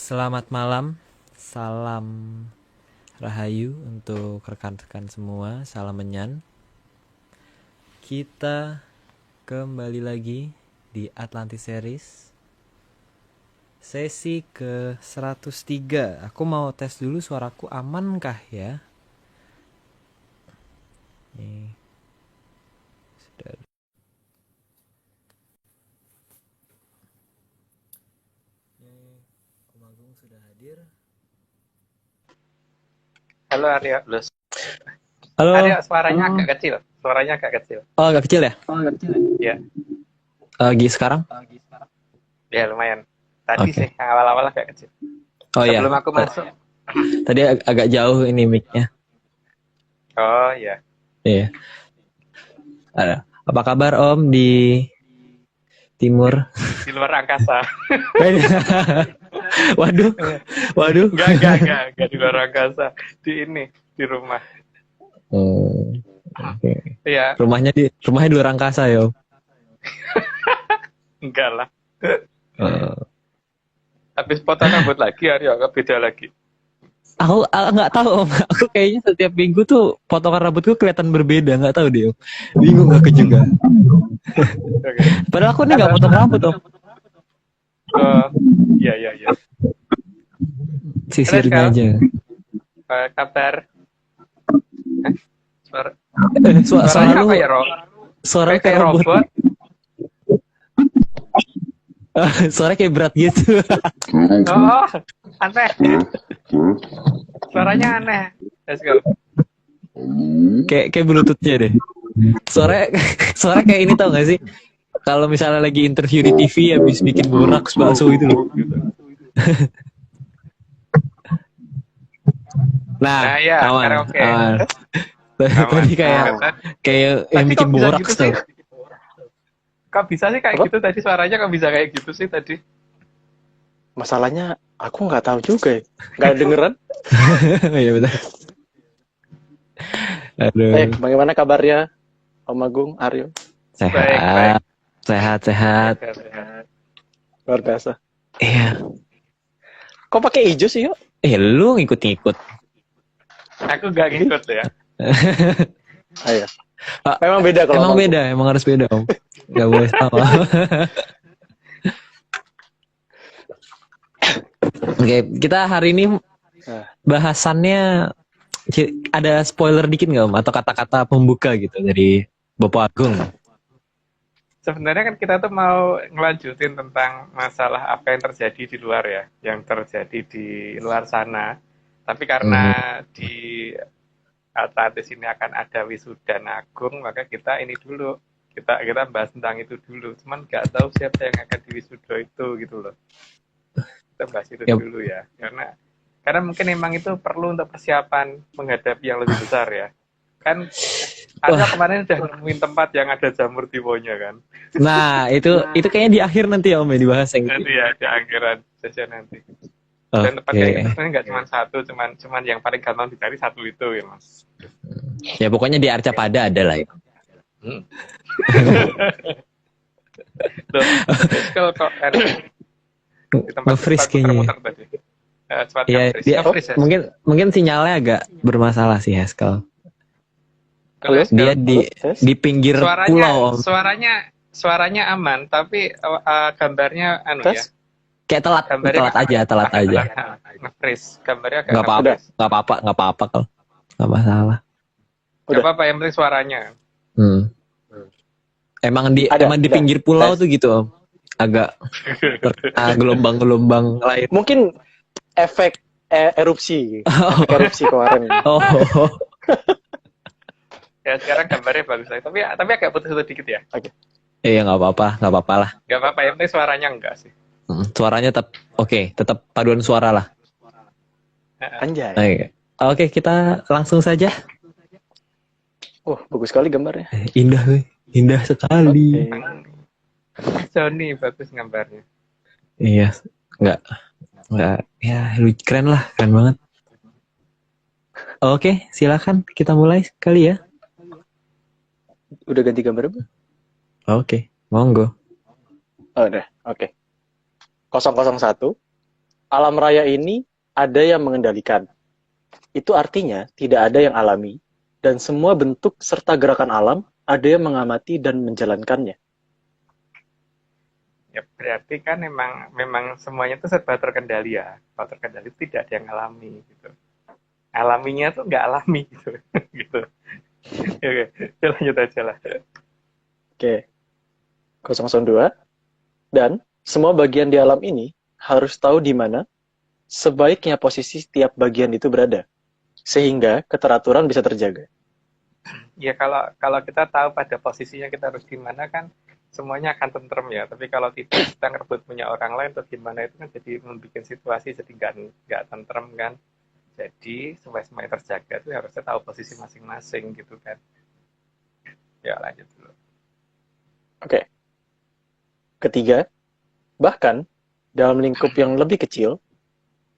Selamat malam, salam rahayu untuk rekan-rekan semua, salam menyan. Kita kembali lagi di Atlantis Series, sesi ke 103. Aku mau tes dulu suaraku aman kah ya? Nih, sudah. Om Agung sudah hadir. Halo Arya, Halo. Arya suaranya agak kecil. Suaranya agak kecil. Oh, agak kecil ya? Ya, Sekarang? ya lumayan. Tadi Oke. sih yang awal-awal agak kecil. Oh ya, Sebelum aku masuk. tadi agak jauh ini mic-nya. Oh ya, Iya. Apa kabar Om di timur? di luar angkasa. Waduh, waduh. Enggak di luar angkasa. Di ini, di rumah. Oke. Iya, Rumahnya di luar angkasa ya Om. enggak lah. Eh, Habis potong rambut lagi Arya, agak beda lagi. aku nggak tahu Om. Aku kayaknya setiap minggu tuh potongan rambutku kelihatan berbeda, nggak tahu deh Om. Bingung aku juga. Oke. Padahal aku nih nggak potong rambut Om. Oh, iya. Sisirnya Terus, aja. kabar? Hah? Suara Suaranya lu, apa ya, Ro? suara Kayak robot. robot. Suara kayak berat gitu. Oh, aneh. Suaranya aneh. Let's go. Kayak bluetoothnya deh. Suara kayak ini tau gak sih? Kalau misalnya lagi interview di TV habis bikin boraks bakso itu loh. Nah, ya, aman, karaoke. aman. Tadi kayak yang bikin kok bisa boraks gitu sih? tuh. Kok bisa sih kayak gitu tadi suaranya kok bisa kayak gitu sih tadi? Masalahnya aku nggak tahu juga ya. Nggak dengeran. Iya betul. Aduh. Bagaimana kabarnya Om Agung, Aryo? Sehat. Baik. Sehat. Luar biasa. Iya. Kok pakai hijau sih, yuk? Lu ngikut-ngikut. Aku gak ngikut ya. Iya. Memang beda kalau Emang Om beda, emang harus beda Om. Gak boleh sama. Oke, kita hari ini bahasannya ada spoiler dikit nggak Om? Atau kata-kata pembuka gitu dari Bapak Agung? Sebenarnya kan kita tuh mau ngelanjutin tentang masalah apa yang terjadi di luar ya, yang terjadi di luar sana. Tapi karena di Atlantis ini akan ada wisuda Agung, maka kita ini dulu kita bahas tentang itu dulu. Cuman nggak tahu siapa yang akan di wisuda itu gitu loh. Kita bahas itu dulu ya, karena mungkin memang itu perlu untuk persiapan menghadapi yang lebih besar ya. Kan ada kemarin udah nemuin tempat yang ada jamur tiwonya kan. Nah, itu kayaknya di akhir nanti ya Om ya dibahas yang Nanti ya di akhiran sesi nanti. Dan tempat kayak gitu sebenarnya nggak cuma satu, cuman yang paling gampang dicari satu itu ya Mas. Ya pokoknya di Arcapada ada lah ya. Loh, kalau di tempat Nge-freeze kayaknya. tadi. Iya, mungkin sinyalnya agak bermasalah sih Haskell. Dia di pinggir pulau Om. Suaranya aman, tapi gambarnya ya. Kayak telat aja. Nge-freeze, gambarnya agak nggak apa-apa kalau nggak masalah. Nggak apa-apa, yang penting suaranya. Emang di pinggir pulau tuh gitu Om. Agak gelombang-gelombang lain. Mungkin efek erupsi. Efek erupsi kemarin. Ya sekarang gambarnya bagus lagi, tapi agak putus-putus dikit ya. Oke. Iya nggak apa-apa lah. Nggak apa-apa, yang penting suaranya enggak sih. Suaranya tetap paduan suara lah. Anjay. Oke, kita langsung saja. Bagus sekali gambarnya. Indah sekali. Sony bagus gambarnya. Iya, nggak ya keren banget. Oke, silakan kita mulai kali ya. Udah ganti gambar apa? Oke, monggo. Oh, udah. Oke. 001 alam raya ini ada yang mengendalikan. Itu artinya tidak ada yang alami, dan semua bentuk serta gerakan alam ada yang mengamati dan menjalankannya. Ya berarti kan memang semuanya itu serba terkendali ya. Kalau terkendali tidak ada yang alami gitu. Alaminya tuh nggak alami gitu. Gitu. Oke, ya lanjut aja lah. Oke, 002. Dan semua bagian di alam ini harus tahu di mana sebaiknya posisi setiap bagian itu berada, sehingga keteraturan bisa terjaga. Ya kalau kita tahu pada posisinya kita harus di mana kan semuanya akan tentrem ya. Tapi kalau tidak kita ngerebut punya orang lain atau gimana itu kan jadi membuat situasi jadi nggak tentrem kan. Jadi supaya semuanya terjaga itu harusnya tahu posisi masing-masing gitu kan. Ya lanjut dulu. Oke. Ketiga, bahkan dalam lingkup yang lebih kecil,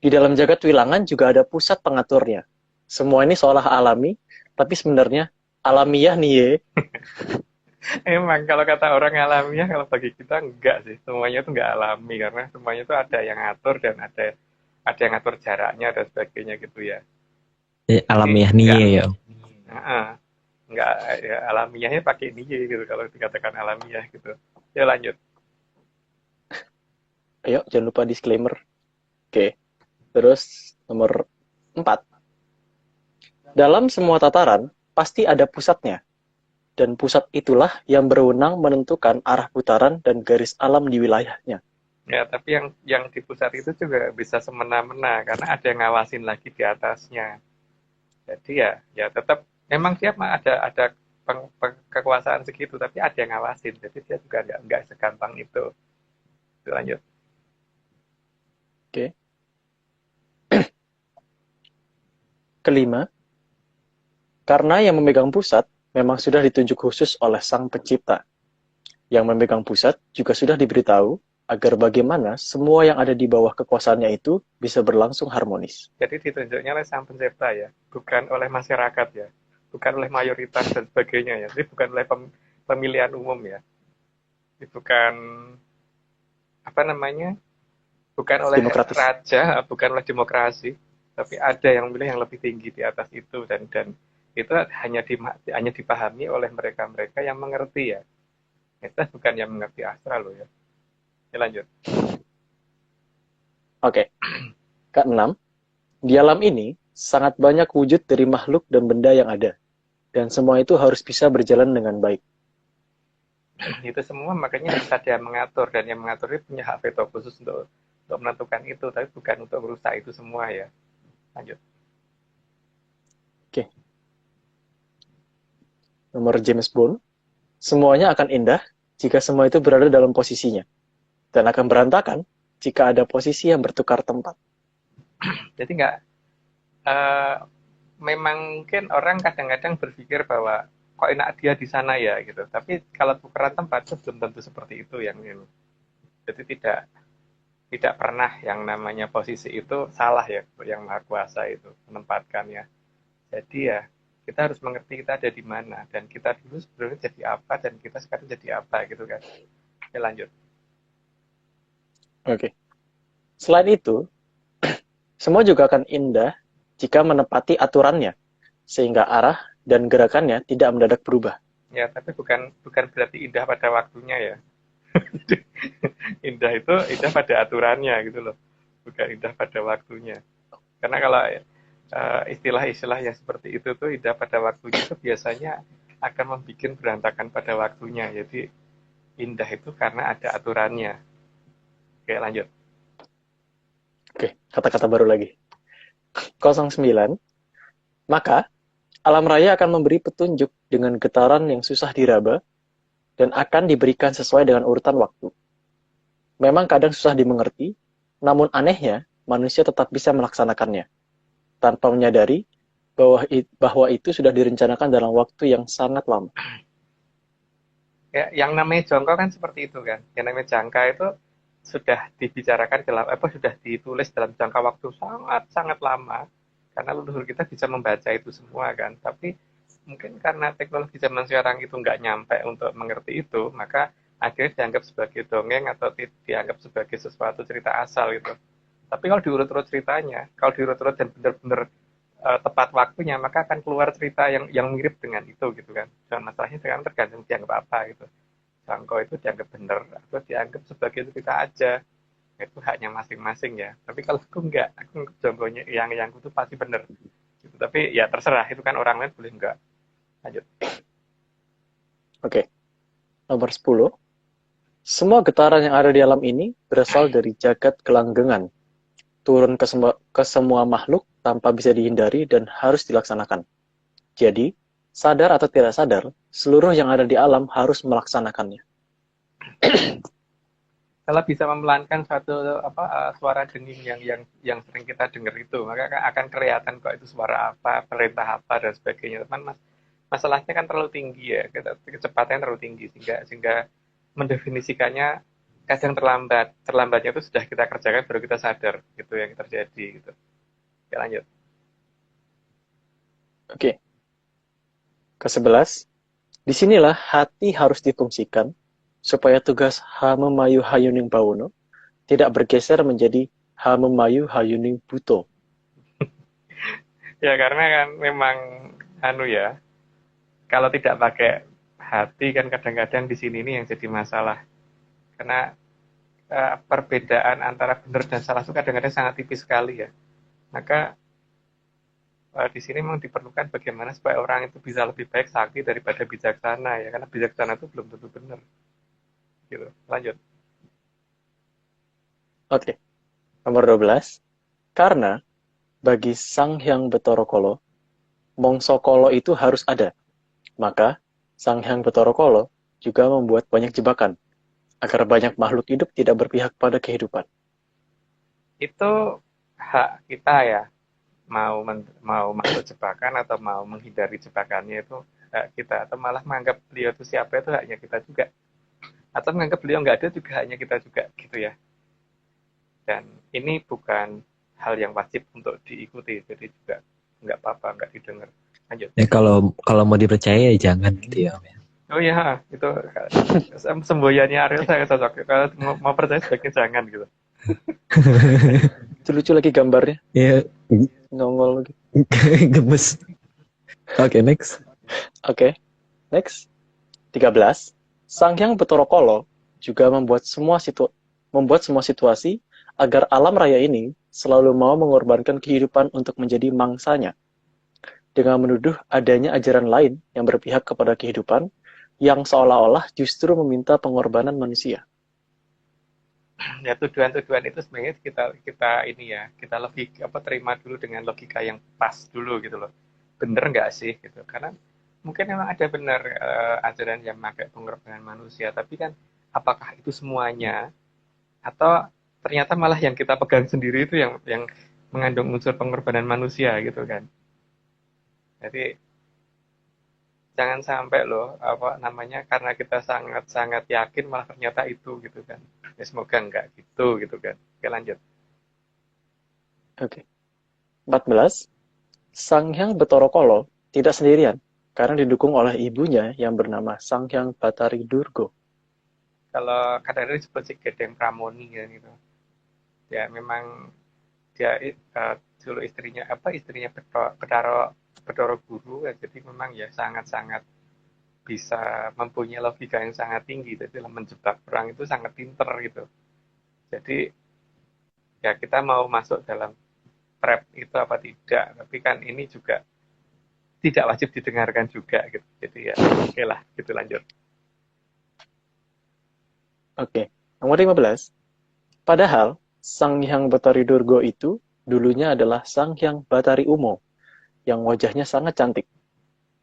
di dalam jagat wilangan juga ada pusat pengaturnya. Semua ini seolah alami, tapi sebenarnya alamiah nih ye. Emang kalau kata orang alamiah, kalau bagi kita enggak sih. Semuanya itu enggak alami karena semuanya itu ada yang ngatur dan ada yang ngatur jaraknya dan sebagainya gitu ya. Alamiah Jadi nih enggak, ya. enggak ya, alamiahnya pakai niye gitu kalau dikatakan alamiah gitu. Ya lanjut. Ayo, jangan lupa disclaimer. Oke. Terus nomor 4. Dalam semua tataran, pasti ada pusatnya. Dan pusat itulah yang berwenang menentukan arah putaran dan garis alam di wilayahnya. Ya, tapi yang di pusat itu juga bisa semena-mena karena ada yang ngawasin lagi di atasnya. Jadi ya tetap memang dia ada kekuasaan segitu tapi ada yang ngawasin. Jadi dia juga nggak segampang itu. Lanjut. Oke. Kelima, karena yang memegang pusat memang sudah ditunjuk khusus oleh Sang Pencipta. Yang memegang pusat juga sudah diberitahu agar bagaimana semua yang ada di bawah kekuasaannya itu bisa berlangsung harmonis. Jadi ditunjuknya oleh Sang Pencipta ya, bukan oleh masyarakat ya, bukan oleh mayoritas dan sebagainya ya. Jadi bukan oleh pemilihan umum ya. Jadi bukan apa namanya? Bukan oleh Demokratis. raja, bukan oleh demokrasi, tapi ada yang memilih yang lebih tinggi di atas itu dan itu hanya dipahami oleh mereka-mereka yang mengerti ya. Kita bukan yang mengerti astra loh ya. Ya lanjut. Oke. Keenam, di alam ini sangat banyak wujud dari makhluk dan benda yang ada. Dan semua itu harus bisa berjalan dengan baik. Itu semua makanya harus ada yang mengatur dan yang mengatur itu punya hak veto khusus untuk menentukan itu, tapi bukan untuk merusak itu semua ya. Lanjut. Oke. Nomor James Bond, semuanya akan indah jika semua itu berada dalam posisinya. Dan akan berantakan jika ada posisi yang bertukar tempat. Jadi nggak, memang mungkin orang kadang-kadang berpikir bahwa kok enak dia di sana ya gitu. Tapi kalau tukeran tempat itu belum tentu seperti itu yang ini. Jadi tidak pernah yang namanya posisi itu salah ya untuk yang maha kuasa itu menempatkannya. Jadi ya kita harus mengerti kita ada di mana dan kita dulu sebenarnya jadi apa dan kita sekarang jadi apa gitu kan. Oke lanjut. Oke. Selain itu, semua juga akan indah jika menepati aturannya, sehingga arah dan gerakannya tidak mendadak berubah. Ya tapi bukan berarti indah pada waktunya ya. Indah itu indah pada aturannya gitu loh, bukan indah pada waktunya. Karena kalau istilah-istilah yang seperti itu tuh indah pada waktunya itu biasanya akan membuat berantakan pada waktunya. Jadi indah itu karena ada aturannya. Oke lanjut. Oke, kata-kata baru lagi. 09. Maka, alam raya akan memberi petunjuk dengan getaran yang susah diraba dan akan diberikan sesuai dengan urutan waktu. Memang kadang susah dimengerti, namun anehnya manusia tetap bisa melaksanakannya, tanpa menyadari bahwa itu sudah direncanakan dalam waktu yang sangat lama. Ya, yang namanya jongkok kan seperti itu kan. Yang namanya jangka itu sudah dibicarakan dalam sudah ditulis dalam jangka waktu sangat-sangat lama karena leluhur kita bisa membaca itu semua kan. Tapi mungkin karena teknologi zaman sekarang itu nggak nyampe untuk mengerti itu, maka akhirnya dianggap sebagai dongeng atau dianggap sebagai sesuatu cerita asal gitu. Tapi kalau diurut-urut ceritanya, kalau diurut-urut dan benar-benar tepat waktunya, maka akan keluar cerita yang mirip dengan itu gitu kan. Dan masalahnya sekarang tergantung dianggap apa gitu. Jangkau itu dianggap benar atau dianggap sebagai cerita aja. Itu haknya masing-masing ya. Tapi kalau aku enggak, aku anggap jangkaunya yang itu pasti benar. Gitu. Tapi ya terserah, itu kan orang lain boleh enggak. Lanjut. Oke. Nomor 10. Semua getaran yang ada di alam ini berasal dari jagat kelanggengan, turun ke semua makhluk tanpa bisa dihindari dan harus dilaksanakan. Jadi, sadar atau tidak sadar, seluruh yang ada di alam harus melaksanakannya. Kalau bisa memelankan satu suara denging yang sering kita dengar itu, maka akan kelihatan kok itu suara apa, perintah apa dan sebagainya. Teman, masalahnya kan terlalu tinggi ya, kecepatannya terlalu tinggi sehingga mendefinisikannya kadang terlambat. Terlambatnya itu sudah kita kerjakan baru kita sadar gitu yang terjadi gitu. Ya lanjut. Oke. Ke-11. Disinilah hati harus difungsikan supaya tugas Hamemayu Hayuning Bawono tidak bergeser menjadi Hamemayu Hayuning Buto. Ya karena kan memang ya, kalau tidak pakai hati kan kadang-kadang di sini nih yang jadi masalah. Karena perbedaan antara benar dan salah itu kadang-kadang sangat tipis sekali ya. Maka di sini memang diperlukan bagaimana supaya orang itu bisa lebih baik sakti daripada bijaksana ya. Karena bijaksana itu belum tentu benar. Gitu. Lanjut. Oke. Nomor 12. Karena bagi Sang Hyang Betara Kala, Mongso Kala itu harus ada. Maka Sang Hyang Betara Kala juga membuat banyak jebakan agar banyak makhluk hidup tidak berpihak pada kehidupan. Itu hak kita ya, mau masuk jebakan atau mau menghindari jebakannya itu hak kita, atau malah menganggap beliau itu siapa itu haknya kita juga, atau menganggap beliau nggak ada juga haknya kita juga gitu ya. Dan ini bukan hal yang wajib untuk diikuti, jadi juga nggak apa-apa, nggak didengar. Lanjut. Ya kalau mau dipercaya ya jangan gitu ya. Oh iya, itu semboyannya Ariel saya cocok. Kalau mau percaya sebaiknya jangan gitu. Lucu lagi gambarnya. Ya, Nongol lagi. gemes. Oke, next. Oke. Next. 13. Sang Hyang Betara Kala juga membuat semua situasi agar alam raya ini selalu mau mengorbankan kehidupan untuk menjadi mangsanya. Dengan menuduh adanya ajaran lain yang berpihak kepada kehidupan yang seolah-olah justru meminta pengorbanan manusia. Ya tuduhan-tuduhan itu sebenarnya kita ini ya, kita terima dulu dengan logika yang pas dulu gitu loh. Bener nggak sih gitu? Karena mungkin memang ada benar ajaran yang pakai pengorbanan manusia, tapi kan apakah itu semuanya atau ternyata malah yang kita pegang sendiri itu yang mengandung unsur pengorbanan manusia gitu kan. Jadi jangan sampai loh karena kita sangat yakin malah ternyata itu gitu kan. Ya semoga enggak gitu kan. Oke lanjut. Oke. 14. Sang Hyang Betara Kala tidak sendirian karena didukung oleh ibunya yang bernama Sang Hyang Batari Durga. Kalau kadang-kadang disebut si Gedeng Pramoni ya gitu. Ya memang dia dulu istrinya Bedoro Guru ya, jadi memang ya sangat-sangat bisa mempunyai logika yang sangat tinggi. Jadi dalam menjebak perang itu sangat pinter gitu. Jadi ya kita mau masuk dalam trap itu apa tidak, tapi kan ini juga tidak wajib didengarkan juga gitu. Jadi ya oke lah gitu lanjut. Oke. Nomor 15. Padahal Sang Hyang Batari Durga itu dulunya adalah Sang Hyang Batari Umo yang wajahnya sangat cantik.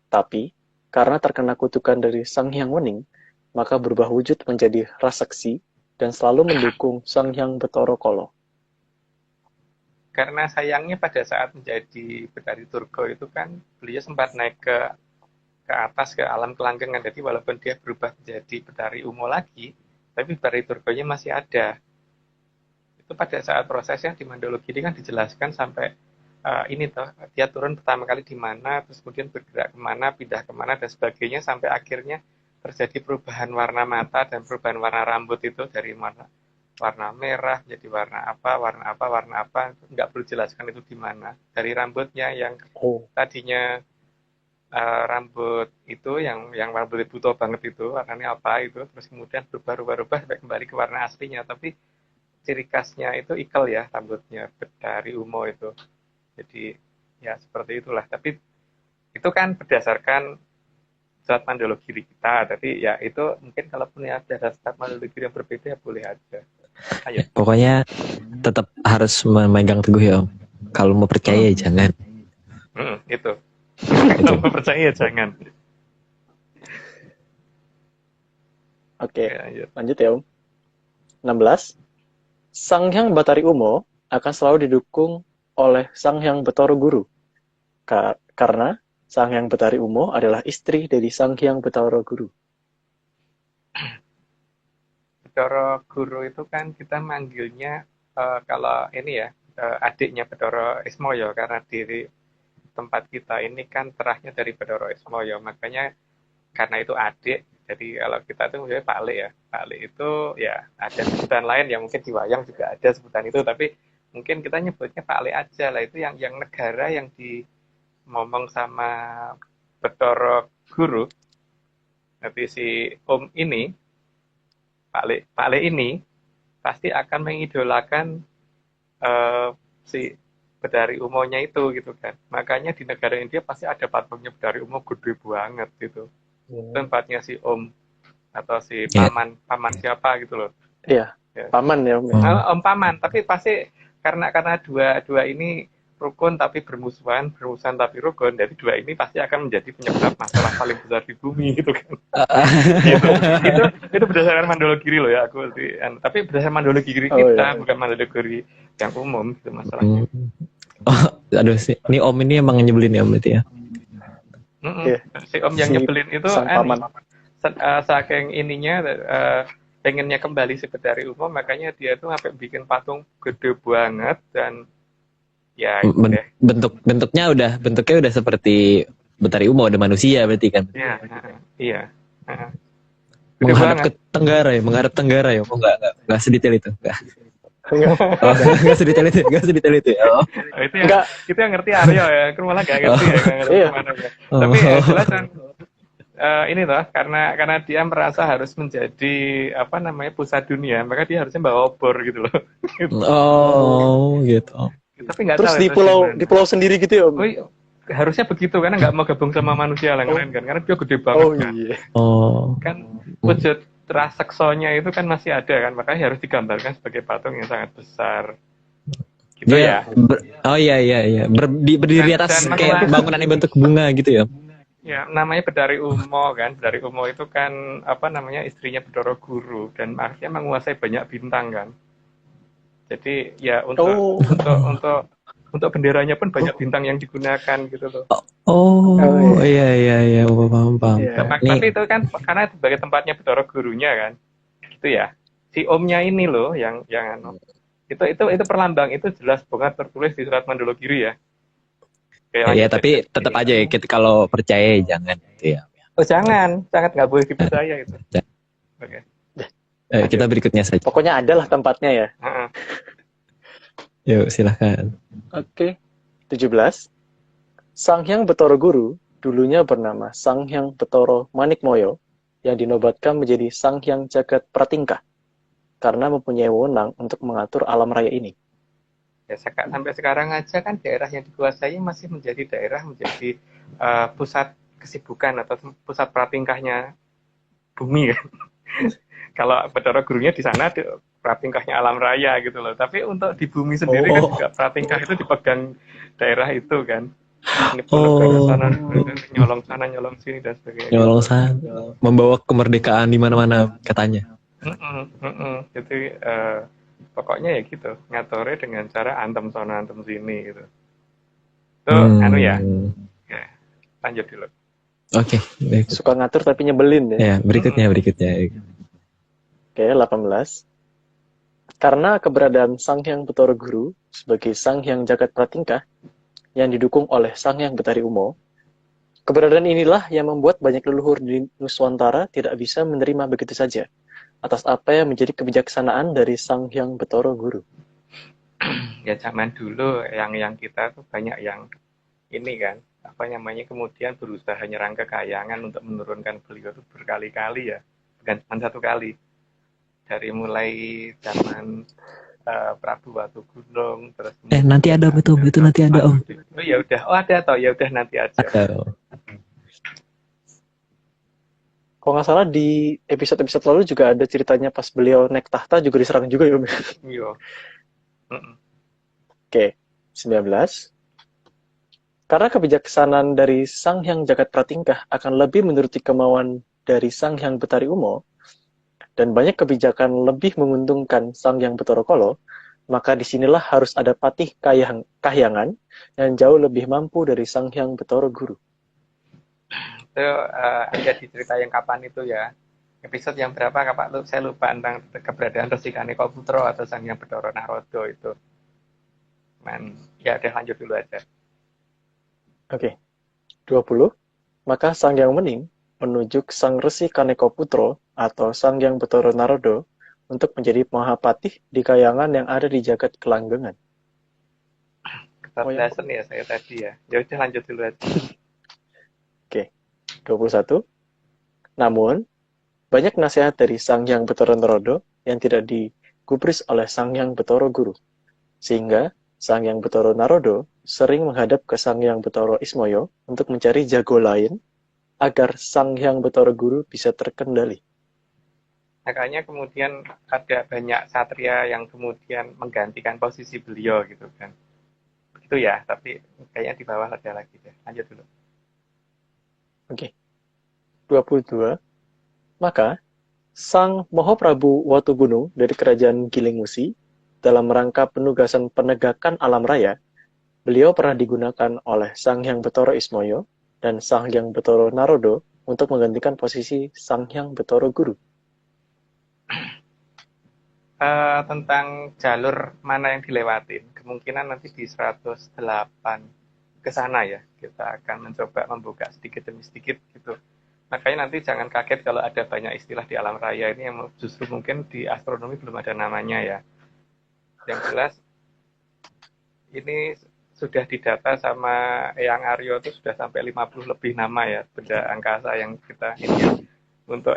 Tapi karena terkena kutukan dari Sang Hyang Wening, maka berubah wujud menjadi rasaksi dan selalu mendukung Sang Hyang Betara Kala. Karena sayangnya pada saat menjadi Betari Durga itu kan beliau sempat naik ke atas ke alam kelanggengan. Jadi walaupun dia berubah menjadi Betari Umo lagi, tapi Betari Durganya masih ada. Itu pada saat prosesnya di Mandologi ini kan dijelaskan sampai ini toh dia turun pertama kali di mana, terus kemudian bergerak kemana, pindah kemana dan sebagainya sampai akhirnya terjadi perubahan warna mata dan perubahan warna rambut itu dari warna warna merah, jadi warna apa, nggak perlu jelaskan itu di mana. Dari rambutnya yang tadinya rambut itu yang rambut butuh banget itu warnanya apa itu, terus kemudian berubah sampai kembali ke warna aslinya. Tapi ciri khasnya itu ikel ya rambutnya dari Umo itu. Jadi ya seperti itulah. Tapi itu kan berdasarkan Selat Mandologiri kita. Tapi ya itu mungkin kalau punya ada Selat Mandologiri yang berbeda ya boleh aja. Ayo. Pokoknya tetap harus memegang teguh ya Om. Kalau mau percaya jangan. Itu. Kalau mau percaya jangan. Oke, lanjut ya Om. 16. Sang Hyang Batari Umo akan selalu didukung oleh Sang Hyang Betara Guru. Karena Sang Hyang Batari Umo adalah istri dari Sang Hyang Betara Guru. Betara Guru itu kan kita manggilnya kalau ini ya adiknya Betara Ismoyo, karena di tempat kita ini kan terahnya dari Betara Ismoyo, makanya karena itu adik. Jadi kalau kita tuh misalnya Pak Le ya, Pak Le itu ya ada sebutan lain yang mungkin di wayang juga ada sebutan itu, tapi mungkin kita nyebutnya Pak Le aja lah. Itu yang negara yang ngomong sama Betara Guru. Nanti si Om ini, Pak Le ini pasti akan mengidolakan si Bedari Umonya itu gitu kan. Makanya di negara India pasti ada patungnya Bedari Umo gede banget gitu. Tempatnya si Om atau si paman siapa gitu loh. Iya, paman ya Om. Om paman, tapi pasti karena dua ini rukun tapi bermusuhan tapi rukun, jadi dua ini pasti akan menjadi penyebab masalah paling besar di bumi gitu kan. itu berdasarkan Mandologiri loh ya aku tapi berdasarkan Mandologiri kita, bukan Mandologiri yang umum gitu masalahnya. Aduh sih, ini Om ini emang nyebelin ya Om itu ya. Si Om yang nyebelin itu saking ininya pengennya kembali seperti umum, makanya dia tuh sampai bikin patung gede banget dan ya bentuknya udah seperti Betari Umo, ada manusia berarti kan. Iya. Menghadap Tenggara ya. Oh enggak sedetail itu. Enggak sedetail itu. Oh. Itu yang ngerti Aryo ya. Aku malah enggak ngerti ya. Tapi jelas kan ini toh karena dia merasa harus menjadi pusat dunia, maka dia harusnya bawa obor gitu loh. Gitu. Tapi nggak terus tahu di pulau sendiri gitu ya Om. Harusnya begitu karena nggak mau gabung sama manusia lain kan, karena dia gede banget kan. Kan wujud raseksonya itu kan masih ada kan, makanya harus digambarkan sebagai patung yang sangat besar gitu ya. Iya. Berdiri atas kayak bangunan yang bentuk bunga gitu ya. Ya, namanya Bedari Umo kan. Bedari Umo itu kan istrinya Bedara Guru dan artinya menguasai banyak bintang kan. Jadi ya untuk benderanya pun banyak bintang yang digunakan gitu loh. Iya, paham. Tapi itu kan karena sebagai tempatnya Bedara Gurunya kan, gitu ya. Si Omnya ini loh yang itu perlambang, itu jelas banget tertulis di Surat Mandologiri ya. Iya, tapi tetap aja ya kalau percaya jangan gitu ya. Jangan, sangat nggak boleh dipercaya itu. Oke. Kita berikutnya saja. Pokoknya adalah tempatnya ya. Yuk, silahkan. Oke. 17. Sang Hyang Betara Guru dulunya bernama Sang Hyang Betara Manikmoyo yang dinobatkan menjadi Sang Hyang Jagat Pratingkah karena mempunyai wewenang untuk mengatur alam raya ini. Ya, sampai sekarang aja kan daerah yang dikuasai masih menjadi pusat kesibukan atau pusat pratingkahnya bumi kan. Kalau Betara Gurunya di sana pratingkahnya alam raya gitu loh. Tapi untuk di bumi sendiri kan juga pratingkah itu dipegang daerah itu kan. Ini sana, nyolong sana, nyolong sini dan sebagainya. Nyolong sana, membawa kemerdekaan di mana-mana katanya. Jadi pokoknya ya gitu, ngaturnya dengan cara antem sana, antem sini gitu. Ya. Oke, lanjut dulu. Oke. Suka ngatur tapi nyebelin ya. Ya, berikutnya. Oke, 18. Karena keberadaan Sang Hyang Betara Guru sebagai Sang Hyang Jagat Pratingkah yang didukung oleh Sang Hyang Betari Umo, keberadaan inilah yang membuat banyak leluhur di Nuswantara tidak bisa menerima begitu saja. atas apa yang menjadi kebijaksanaan dari Sang Hyang Bathara Guru. Ya zaman dulu yang kita tuh banyak yang ini kan, apa namanya, kemudian berusaha nyerang ke Kahyangan untuk menurunkan beliau itu berkali-kali ya, bukan cuma satu kali. Dari mulai zaman Prabu Watugunung, terus Nanti ada itu nanti ada Om. Oh ya udah, ada toh, ya udah nanti aja. Ada. Kalau nggak salah di episode-episode lalu juga ada ceritanya pas beliau naik tahta juga diserang juga ya Om. Iya. Oke, 19. Karena kebijaksanaan dari Sang Hyang Jagat Pratingkah akan lebih menuruti kemauan dari Sang Hyang Betari Umo, dan banyak kebijakan lebih menguntungkan Sang Hyang Bathara Kala, maka disinilah harus ada patih Kahyangan yang jauh lebih mampu dari Sang Hyang Bathara Guru. Itu ada di cerita yang kapan itu ya? Episode yang berapa Kak? Saya lupa tentang keberadaan Resi Kaneka Putra atau Sang Hyang Bathara Narada itu. Ya udah lanjut dulu aja. Oke. 20. Maka Sang Hyang Wening menunjuk Sang Resi Kaneka Putra atau Sang Hyang Bathara Narada untuk menjadi Mahapatih di Kahyangan yang ada di jagat Kelanggengan. Kebablasan ya saya tadi ya. Ya udah lanjut dulu aja. Oke. 21. Namun, banyak nasihat dari Sang Hyang Bathara Narada yang tidak digubris oleh Sang Hyang Bathara Guru. Sehingga Sang Hyang Bathara Narada sering menghadap ke Sang Hyang Bathara Ismaya untuk mencari jago lain agar Sang Hyang Bathara Guru bisa terkendali. Makanya kemudian ada banyak satria yang kemudian menggantikan posisi beliau gitu kan. Itu ya, tapi kayaknya di bawah ada lagi deh. Lanjut dulu. Oke. 22. Maka Sang Mahaprabu Watugunung dari kerajaan Giling Musi dalam rangka penugasan penegakan alam raya, beliau pernah digunakan oleh Sang Hyang Bathara Ismaya dan Sang Hyang Bathara Narada untuk menggantikan posisi Sang Hyang Bathara Guru. Tentang jalur mana yang dilewatin, kemungkinan nanti di 108 ke sana ya, kita akan mencoba membuka sedikit demi sedikit gitu. Makanya nanti jangan kaget kalau ada banyak istilah di alam raya ini yang justru mungkin di astronomi belum ada namanya ya. Yang jelas ini sudah didata sama Eyang Aryo itu sudah sampai 50 lebih nama ya, benda angkasa yang kita ini ya. Untuk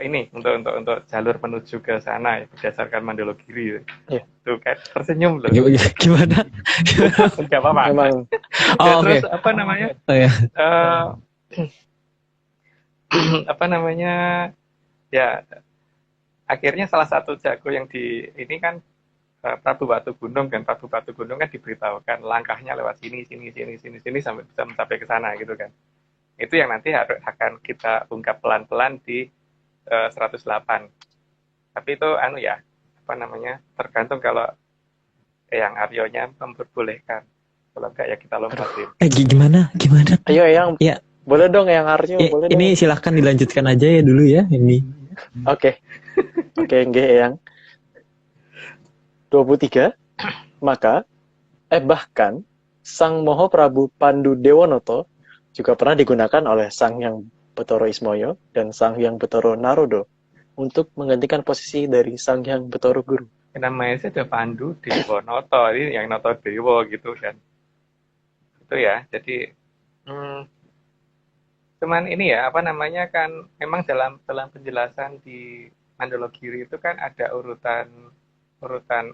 jalur menuju ke sana ya, berdasarkan Mandologiri. Yeah. Tuh kan tersenyum loh. Gimana? Enggak apa-apa. Memang. Terus apa namanya? Apa namanya? Ya, akhirnya salah satu jago yang di ini kan Prabu Watugunung kan. Prabu Watugunung kan diberitahukan langkahnya lewat sini sampai bisa mencapai ke sana gitu kan. Itu yang nanti akan kita ungkap pelan-pelan di 108. Tapi itu ya, apa namanya, tergantung kalau yang Aryonya memperbolehkan. Kalau enggak ya kita lompatin. Gimana? Ayo Eyang. Ya. Boleh dong Eyang Aryo, boleh ini dong. silahkan dilanjutkan aja ya dulu ya ini. Oke, nggih Eyang. 23. Maka bahkan Sang Mahaprabu Pandu Dewanoto juga pernah digunakan oleh Sang Hyang Bathara Ismaya dan Sang Hyang Bathara Narada untuk menggantikan posisi dari Sang Hyang Bathara Guru. Namanya sih ada Pandu Dewanoto, ini yang Noto Dewa gitu kan. Itu ya, jadi cuman ini ya, apa namanya kan, memang dalam penjelasan di Mandologiri itu kan ada urutan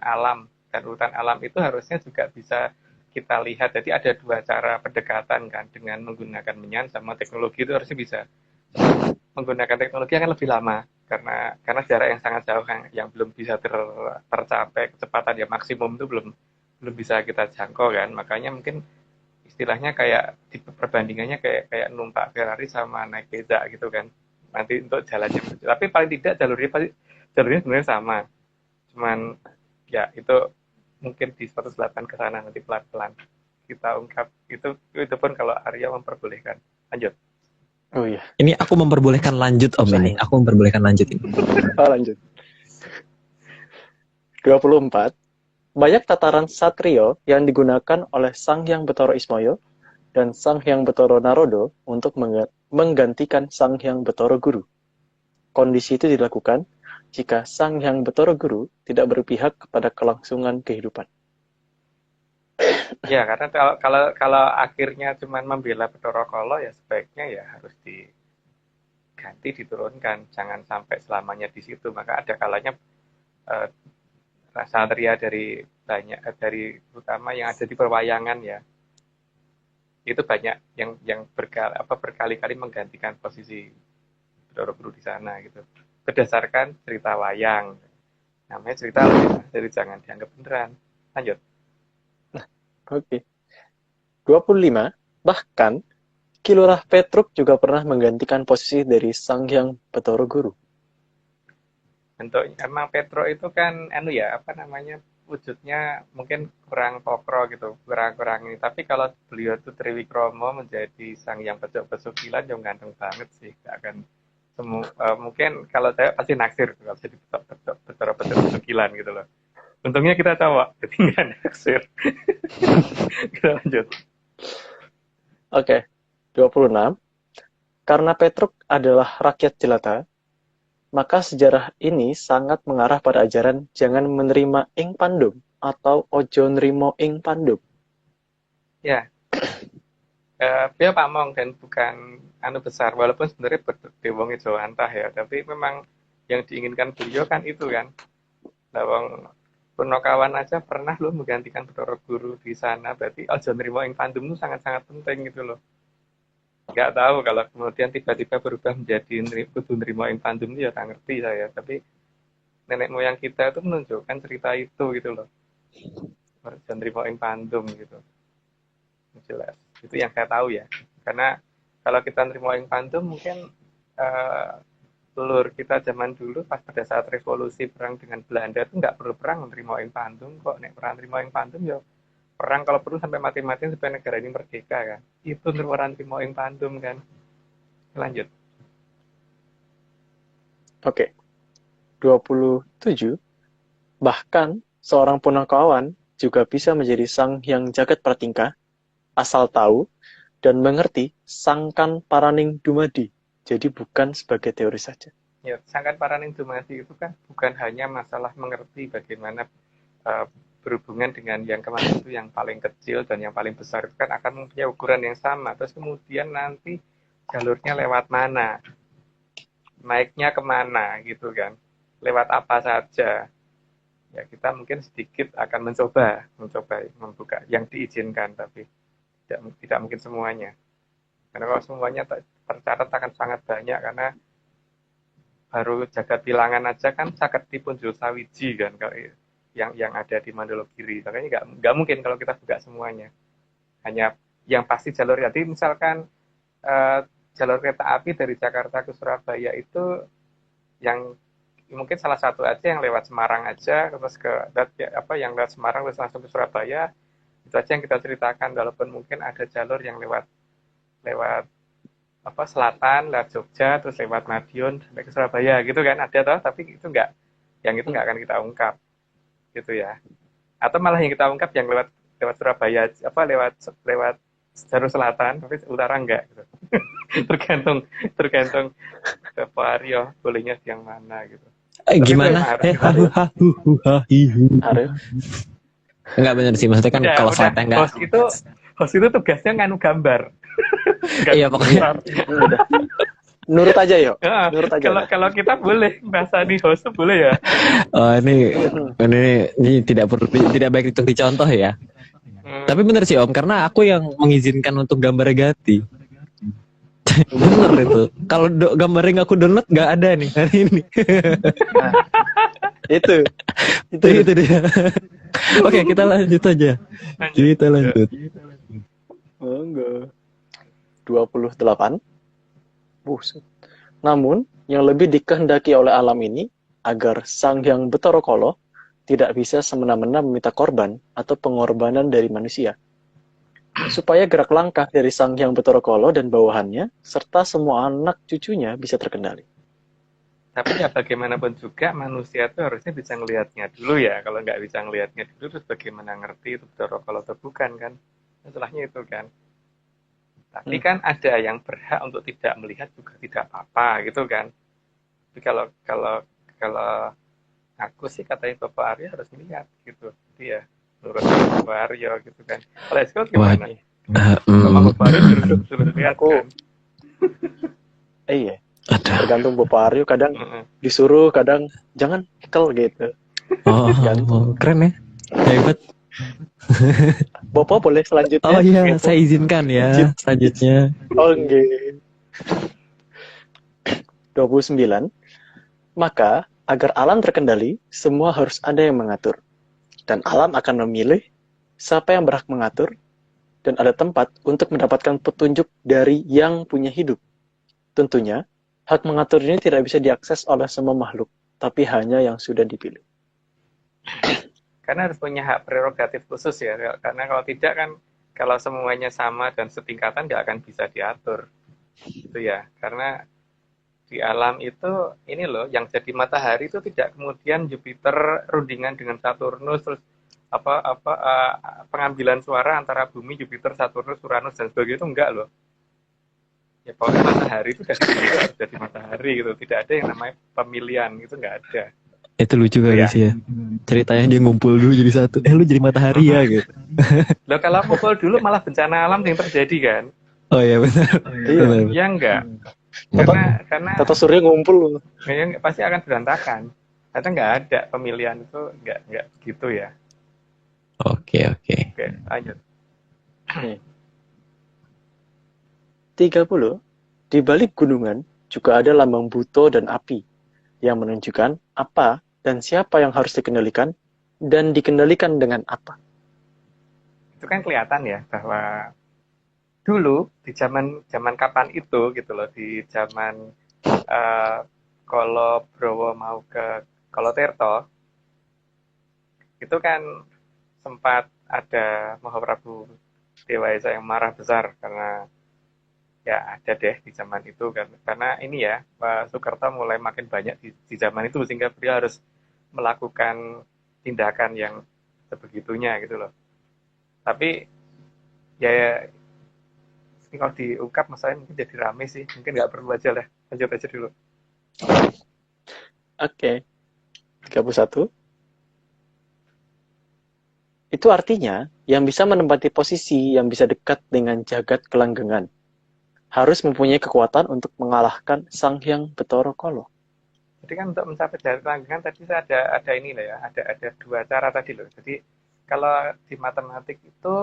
alam, dan urutan alam itu harusnya juga bisa kita lihat. Jadi ada dua cara pendekatan kan, dengan menggunakan menyan sama teknologi itu harusnya bisa. Menggunakan teknologi akan lebih lama karena jarak yang sangat jauh yang belum bisa tercapai, kecepatan yang maksimum itu belum bisa kita jangkau kan. Makanya mungkin istilahnya kayak di perbandingannya kayak numpak Ferrari sama naik beca gitu kan. Nanti untuk jalannya, tapi paling tidak jalurnya sebenarnya sama. Cuman ya itu mungkin di 108 ke sana nanti pelan-pelan kita ungkap. Itu pun kalau Arya memperbolehkan. Lanjut. Oh iya. Ini aku memperbolehkan lanjut Om ini. Aku memperbolehkan lanjut ini. Lanjut. 24. Banyak tataran satrio yang digunakan oleh Sang Hyang Bathara Ismaya dan Sang Hyang Bathara Narada untuk menggantikan Sang Hyang Bathara Guru. Kondisi itu dilakukan jika Sang Hyang Bathara Guru tidak berpihak kepada kelangsungan kehidupan? Ya, karena kalau akhirnya cuma membela Bathara Kala, ya sebaiknya ya harus diganti, diturunkan, jangan sampai selamanya di situ. Maka ada kalanya eh, satria dari dari terutama yang ada di perwayangan ya, itu banyak yang berkali-kali menggantikan posisi Bathara Guru di sana gitu, berdasarkan cerita wayang. Namanya cerita lah, jadi jangan dianggap beneran. Lanjut. Oke. 25. Bahkan, Ki Lurah Petruk juga pernah menggantikan posisi dari Sang Hyang Bathara Guru. Bentuk emang Petro itu kan apa namanya, wujudnya mungkin kurang pokro gitu, kurang ini. Tapi kalau beliau itu Triwikromo menjadi sang yang pesugilan, yang ganteng banget sih. Gak akan mungkin kalau saya pasti naksir kalau jadi betul pesugilan gitu loh. Untungnya kita cowok, jadi nggak naksir. Kita lanjut. Oke. 26. Karena Petruk adalah rakyat jelata, maka sejarah ini sangat mengarah pada ajaran jangan menerima ing pandum atau ojo nrimo ing pandum. Ya, dia pamong dan bukan besar, walaupun sebenarnya bewonge Jawantah ya, tapi memang yang diinginkan beliau kan itu kan. Lawang Purnakawan aja pernah lo menggantikan Bathara Guru di sana, berarti ojo nrimo ing pandum itu sangat-sangat penting gitu loh. Nggak tahu kalau kemudian tiba-tiba berubah menjadi kudu nrimo ing pandum, ya tak ngerti saya, tapi nenek moyang kita itu menunjukkan cerita itu gitu loh, ojo nrimo ing pandum gitu, jelas itu yang saya tahu ya. Karena kalau kita nrimo ing pandum mungkin lulur kita zaman dulu pas pada saat revolusi perang dengan Belanda itu nggak perlu perang nrimo ing pandum kok. Nek perang nrimo ing pandum ya perang kalau perlu sampai mati-matian supaya negara ini merdeka kan, itu orang nrimo ing pandum kan. Lanjut. Oke. 27. Bahkan, seorang Punakawan juga bisa menjadi Sang Hyang Jagat Pratingkah, asal tahu dan mengerti sangkan paraning dumadi. Jadi bukan sebagai teori saja. Ya, sangkan paraning dumadi itu kan bukan hanya masalah mengerti bagaimana berhubungan dengan yang kemarin itu yang paling kecil dan yang paling besar itu kan akan mempunyai ukuran yang sama. Terus kemudian nanti jalurnya lewat mana, naiknya kemana gitu kan, lewat apa saja. Ya kita mungkin sedikit akan mencoba membuka yang diizinkan, tapi tidak mungkin semuanya. Karena kalau semuanya tercatat akan sangat banyak, karena baru jagat bilangan aja kan Saketi Punjul Sawiji kan, kalau yang ada di Mandologiri. Makanya nggak mungkin kalau kita buka semuanya. Hanya yang pasti jalur. Jadi misalkan jalur kereta api dari Jakarta ke Surabaya itu yang mungkin salah satu aja yang lewat Semarang aja, terus yang lewat Semarang terus langsung ke Surabaya, itu aja yang kita ceritakan. Walaupun mungkin ada jalur yang lewat selatan, lewat Jogja, terus lewat Madiun sampai ke Surabaya gitu kan, ada toh, tapi itu yang itu nggak akan kita ungkap gitu ya. Atau malah yang kita ungkap yang lewat Surabaya, lewat jalur selatan, tapi utara enggak gitu. tergantung ke Vario bolehnya yang mana gitu. Gimana? Enggak benar sih, maksudnya kan kalau selatan enggak. Host itu tugasnya nganu gambar. Iya pokoknya. Nurut aja yuk. Nurut aja. Kalau kita boleh bahasa di host boleh ya. Oh ini tidak baik untuk dicontoh ya. Tapi benar sih Om, karena aku yang mengizinkan untuk gambar Gati. Bener itu. Kalau gambarnya nggak aku download nggak ada nih hari ini. Nah, itu dia. Oke, kita lanjut aja. Kita lanjut. Enggak. 28. Buset. Namun, yang lebih dikehendaki oleh alam ini agar Sang Hyang Bathara Kala tidak bisa semena-mena meminta korban atau pengorbanan dari manusia. Supaya gerak langkah dari Sang Hyang Bathara Kala dan bawahannya serta semua anak cucunya bisa terkendali. Tapi ya bagaimanapun juga manusia itu harusnya bisa ngelihatnya dulu ya. Kalau nggak bisa ngelihatnya dulu, terus bagaimana ngerti itu Bathara Kala atau bukan kan? Masalahnya itu kan. Tapi kan ada yang berhak untuk tidak melihat juga tidak apa-apa gitu kan. Tapi kalau Kalau aku sih katanya Bapak Aryo harus lihat gitu. Jadi ya menurut Bapak Aryo gitu kan. Kalau Eskil gimana? Sama Bapak Aryo suruh lihat Aku kan. iya, Ada. tergantung Bapak Aryo, kadang Heeh. disuruh, kadang jangan kel gitu. Oh, keren ya. Hebat. Bapak boleh selanjutnya? Oh iya, Gitu. saya izinkan ya selanjutnya. Oh enggak. 29. Maka agar alam terkendali, semua harus ada yang mengatur. Dan alam akan memilih siapa yang berhak mengatur, dan ada tempat untuk mendapatkan petunjuk dari yang punya hidup. Tentunya, hak mengatur ini tidak bisa diakses oleh semua makhluk, tapi hanya yang sudah dipilih. Karena harus punya hak prerogatif khusus ya. Karena kalau tidak kan, kalau semuanya sama dan setingkatan nggak akan bisa diatur. Gitu ya. Karena di alam itu ini loh yang jadi matahari itu tidak kemudian Jupiter rundingan dengan Saturnus terus pengambilan suara antara bumi, Jupiter, Saturnus, Uranus dan sebagainya itu enggak loh. Ya pokoknya matahari itu dari dulu harus jadi matahari gitu. Tidak ada yang namanya pemilihan itu enggak ada. Itu lucu kali Ya. sih ya. Ceritanya dia ngumpul dulu jadi satu. Lu jadi matahari ya gitu. Loh kalau mukul dulu malah bencana alam yang terjadi kan? Oh iya benar. Iya. Benar. Ya enggak. Karena Tata Surya ngumpul. ya, pasti akan berantakan. Karena nggak ada pemilihan itu nggak gitu ya. Oke. Oke, lanjut. 30. Di balik gunungan juga ada lambang buto dan api yang menunjukkan apa dan siapa yang harus dikendalikan dan dikendalikan dengan apa. Itu kan kelihatan ya bahwa dulu di zaman kapan itu gitu loh, di zaman kalau Browo mau ke Kolotirto itu kan sempat ada Mahaprabu Dewa Esa yang marah besar karena ya ada deh di zaman itu kan, karena ini ya Pak Soekarno mulai makin banyak di zaman itu sehingga beliau harus melakukan tindakan yang sebegitunya gitu loh. Tapi ya ini kalau diungkap masalahnya mungkin jadi rame sih, mungkin nggak perlu aja lah, lanjut aja dulu. Oke. 31. Itu artinya yang bisa menempati posisi yang bisa dekat dengan jagat kelanggengan harus mempunyai kekuatan untuk mengalahkan Sang Hyang Bathara Kala. Jadi kan untuk mencapai jarak kelanggengan tadi saya ada ini lah ya, ada dua cara tadi loh. Jadi kalau di matematik itu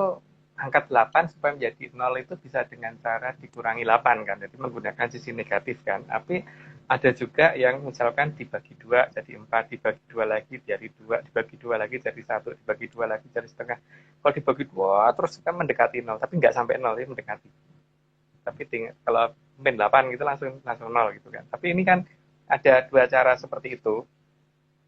angka 8 supaya menjadi 0 itu bisa dengan cara dikurangi 8 kan. Jadi menggunakan sisi negatif kan. Tapi ada juga yang misalkan dibagi 2 jadi 4, dibagi 2 lagi jadi 2, dibagi 2 lagi jadi 1, dibagi 2 lagi jadi setengah. Kalau dibagi 2 terus kan mendekati 0, tapi nggak sampai 0 ya, mendekati. Tapi kalau min 8 gitu langsung 0 gitu kan. Tapi ini kan ada dua cara seperti itu.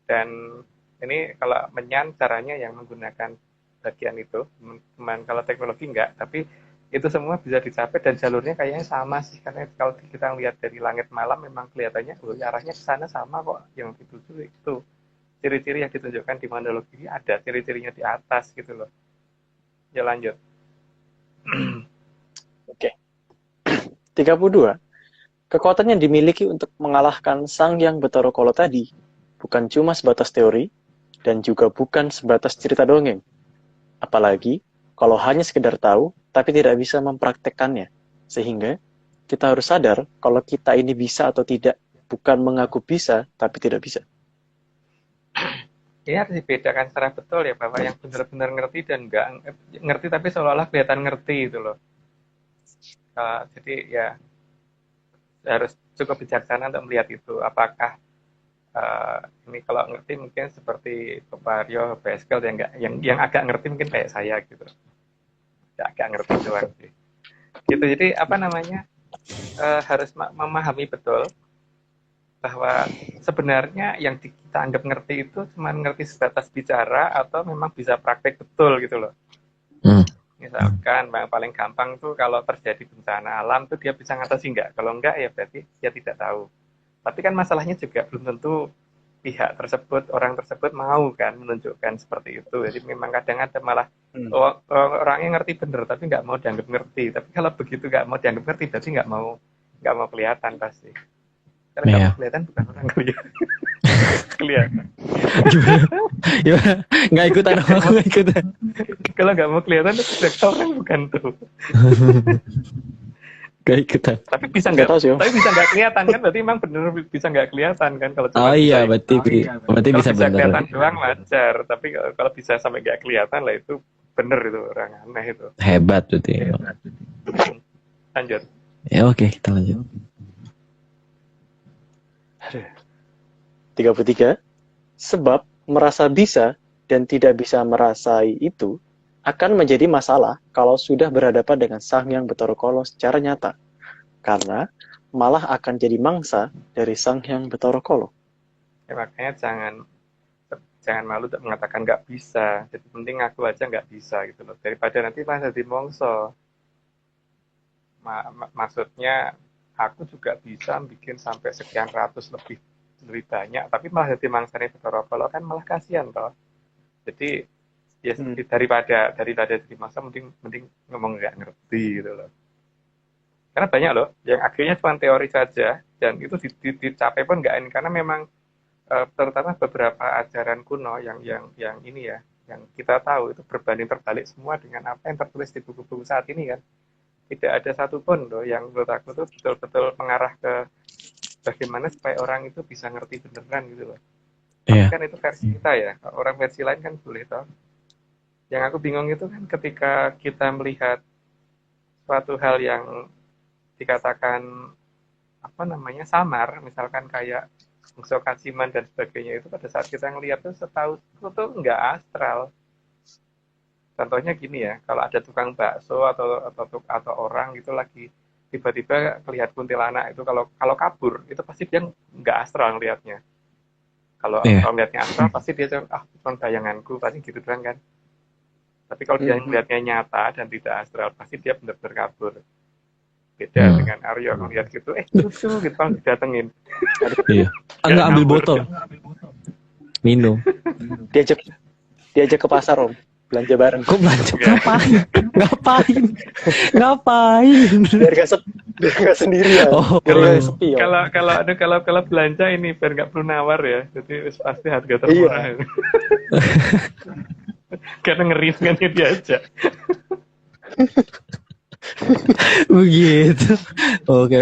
Dan ini kalau menyan caranya yang menggunakan bagian itu, teman kalau teknologi enggak, tapi itu semua bisa dicapai dan jalurnya kayaknya sama sih, karena kalau kita lihat dari langit malam memang kelihatannya arahnya ke sana sama kok, yang dituju itu ciri-ciri yang ditunjukkan di mandalogi ada ciri-cirinya di atas gitu loh. Ya lanjut. Oke. 32. Kekuatan yang dimiliki untuk mengalahkan Sang Hyang Bathara Kala tadi bukan cuma sebatas teori dan juga bukan sebatas cerita dongeng. Apalagi kalau hanya sekedar tahu tapi tidak bisa mempraktekkannya. Sehingga kita harus sadar kalau kita ini bisa atau tidak, bukan mengaku bisa tapi tidak bisa. Ini harus dibedakan secara betul ya, bahwa yang benar-benar ngerti dan nggak ngerti tapi seolah-olah kelihatan ngerti itu loh. Jadi ya harus cukup bijaksana untuk melihat itu. Apakah ini kalau ngerti mungkin seperti Pak Aryo, Pak Eskel yang agak ngerti mungkin kayak saya gitu. Ya, agak ngerti doang sih. Gitu. Jadi apa namanya harus memahami betul bahwa sebenarnya yang kita anggap ngerti itu cuma ngerti sebatas bicara atau memang bisa praktek betul gitu loh. Misalkan yang paling gampang tuh kalau terjadi bencana alam tuh dia bisa ngatasi enggak? Kalau enggak ya berarti dia tidak tahu. Tapi kan masalahnya juga belum tentu pihak tersebut, orang tersebut mau kan menunjukkan seperti itu. Jadi memang kadang ada malah orangnya ngerti bener tapi nggak mau dianggap ngerti. Tapi kalau begitu nggak mau dianggap ngerti berarti nggak mau kelihatan pasti. Kalau nggak Iya. mau kelihatan bukan orang kelihatan. Kelihatan. Gimana? Gimana? Nggak ikutan, aku nggak ikutan. Kalau nggak mau kelihatan itu sudah orang bukan tuh. Nggak ikutan. Tapi bisa Nggak tahu sih, Om. tapi bisa nggak kelihatan kan? Berarti emang bener bisa nggak kelihatan kan? Kalau cuma Oh iya, bisa, berarti kalau bisa bisa bener. kelihatan doang wajar. Tapi kalau bisa sampai nggak kelihatan lah itu bener itu orang aneh itu. Hebat berarti. Lanjut. Ya oke, kita lanjut. 33. Sebab merasa bisa dan tidak bisa merasai itu akan menjadi masalah kalau sudah berhadapan dengan Sang Hyang Bathara Kala secara nyata. Karena malah akan jadi mangsa dari Sang Hyang Bathara Kala. Ya, makanya jangan malu untuk mengatakan nggak bisa. Jadi penting aku aja nggak bisa gitu loh. Daripada nanti malah jadi mongso. Maksudnya aku juga bisa bikin sampai sekian ratus lebih banyak, tapi malah jadi mangsanya Bathara Kala kan malah kasihan toh. Jadi ya daripada jadi mangsa mending ngomong nggak ngerti gitu loh. Karena banyak loh yang akhirnya cuma teori saja dan itu dicapai pun nggak ini karena memang terutama beberapa ajaran kuno yang ini ya, yang kita tahu itu berbanding terbalik semua dengan apa yang tertulis di buku-buku saat ini kan. Tidak ada satupun loh yang menurut aku tuh betul-betul mengarah ke bagaimana supaya orang itu bisa ngerti beneran gitu loh. Tapi kan itu versi kita ya, orang versi lain kan boleh toh. Yang aku bingung itu kan ketika kita melihat suatu hal yang dikatakan apa namanya samar, misalkan kayak Bungso Kaciman dan sebagainya itu pada saat kita ngelihat tuh setahu itu tuh nggak astral. Contohnya gini ya, kalau ada tukang bakso atau orang gitu lagi tiba-tiba kelihatan kuntilanak itu kalau kabur itu pasti dia nggak astral ngelihatnya. Kalau ngelihatnya astral pasti dia cuma bayanganku pasti gitu kan. Tapi kalau dia melihatnya nyata dan tidak astral pasti dia benar-benar kabur. Beda dengan Aryo ngelihat gitu, lucu gitu kalau didatengin. Iya. Enggak ambil botol. Minum. Diajak ke pasar, Om. Belanja bareng. Kok belanja? Ngapain? Biar gak sendirian. Oh, biar gak sepi. Kalau belanja ini biar nggak perlu nawar ya. Jadi pasti harga termurah. Iya. Karena ngeris kan dia aja. Begitu. Oke.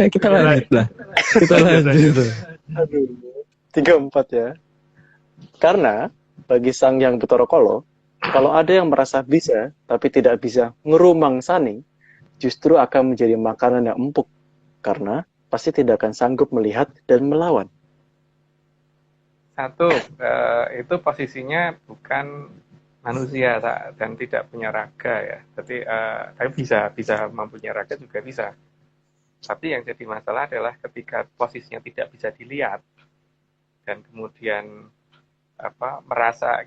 Kita lanjut lah. Kita lanjut. Aduh. 34 ya. Karena bagi Sang Hyang Bathara Kala, kalau ada yang merasa bisa tapi tidak bisa ngerumangsani, justru akan menjadi makanan yang empuk karena pasti tidak akan sanggup melihat dan melawan. Satu, itu posisinya bukan manusia dan tidak punya raga ya. Tapi bisa mempunyai raga juga bisa. Tapi yang jadi masalah adalah ketika posisinya tidak bisa dilihat dan kemudian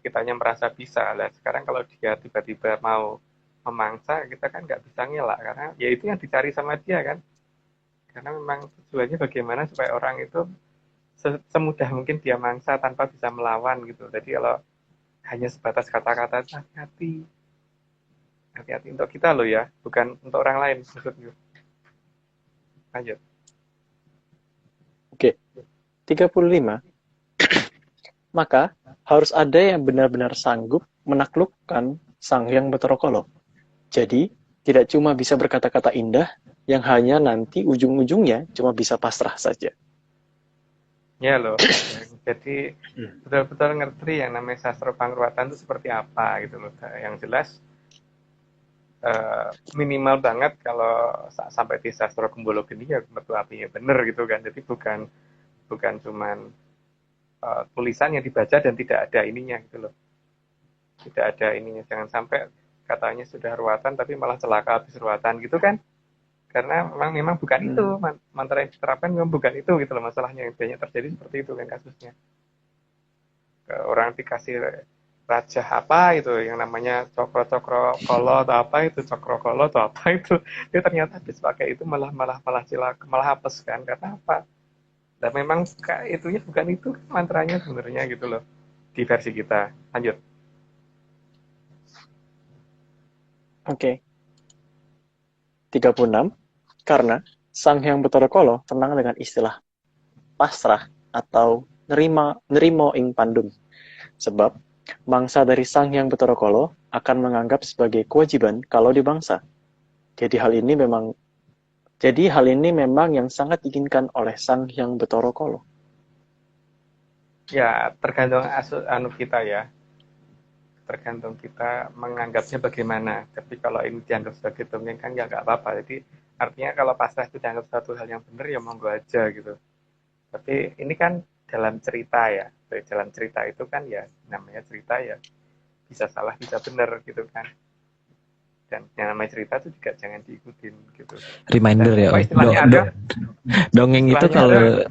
kitanya merasa bisa lah. Sekarang kalau dia tiba-tiba mau memangsa, kita kan nggak bisa ngelak karena ya itu yang dicari sama dia kan. Karena memang tujuannya bagaimana supaya orang itu semudah mungkin dia mangsa tanpa bisa melawan gitu. Jadi kalau hanya sebatas kata-kata hati-hati untuk kita loh ya, bukan untuk orang lain maksudnya. Lanjut. Oke. 35. Maka harus ada yang benar-benar sanggup menaklukkan Sang Hyang Bathara Kala. Jadi, tidak cuma bisa berkata-kata indah yang hanya nanti ujung-ujungnya cuma bisa pasrah saja. Ya loh. Jadi betul-betul ngerti yang namanya sastra pangruatan itu seperti apa gitu loh. Yang jelas minimal banget kalau sampai di sastra Kumbolo Geni ya metu apinya bener gitu kan. Jadi bukan cuman tulisan yang dibaca dan tidak ada ininya gitu loh. Tidak ada ininya. Jangan sampai katanya sudah ruatan tapi malah celaka habis ruatan gitu kan. Karena memang bukan itu. Mantra yang diterapkan memang bukan itu gitu loh masalahnya. Yang banyak terjadi seperti itu kan kasusnya. Orang dikasih raja apa itu yang namanya cokro kolo atau apa itu cokro kolo atau apa itu dia ternyata habis pakai itu malah cilaka malah hapes kan karena apa? Dan memang itunya bukan itu mantranya sebenarnya gitu loh di versi kita. Lanjut. Oke. 36. Karena Sang Hyang Bathara Kala tenang dengan istilah pasrah atau nerimo ing pandum. Sebab mangsa dari Sang Hyang Bathara Kala akan menganggap sebagai kewajiban kalau dibangsa. Jadi hal ini memang yang sangat diinginkan oleh Sang Hyang Bathara Kala. Ya, tergantung anu kita ya. Tergantung kita menganggapnya bagaimana. Tapi kalau ini dianggap sebagai dongeng kan ya nggak apa-apa. Jadi artinya kalau pasrah itu dianggap satu hal yang benar ya monggo aja gitu. Tapi ini kan dalam cerita ya. Dalam cerita itu kan ya namanya cerita ya bisa salah bisa benar gitu kan. Dan yang namanya cerita itu juga jangan diikutin gitu. Reminder Dan ya apa Om. istilahnya ada? Dongeng itu Istilahnya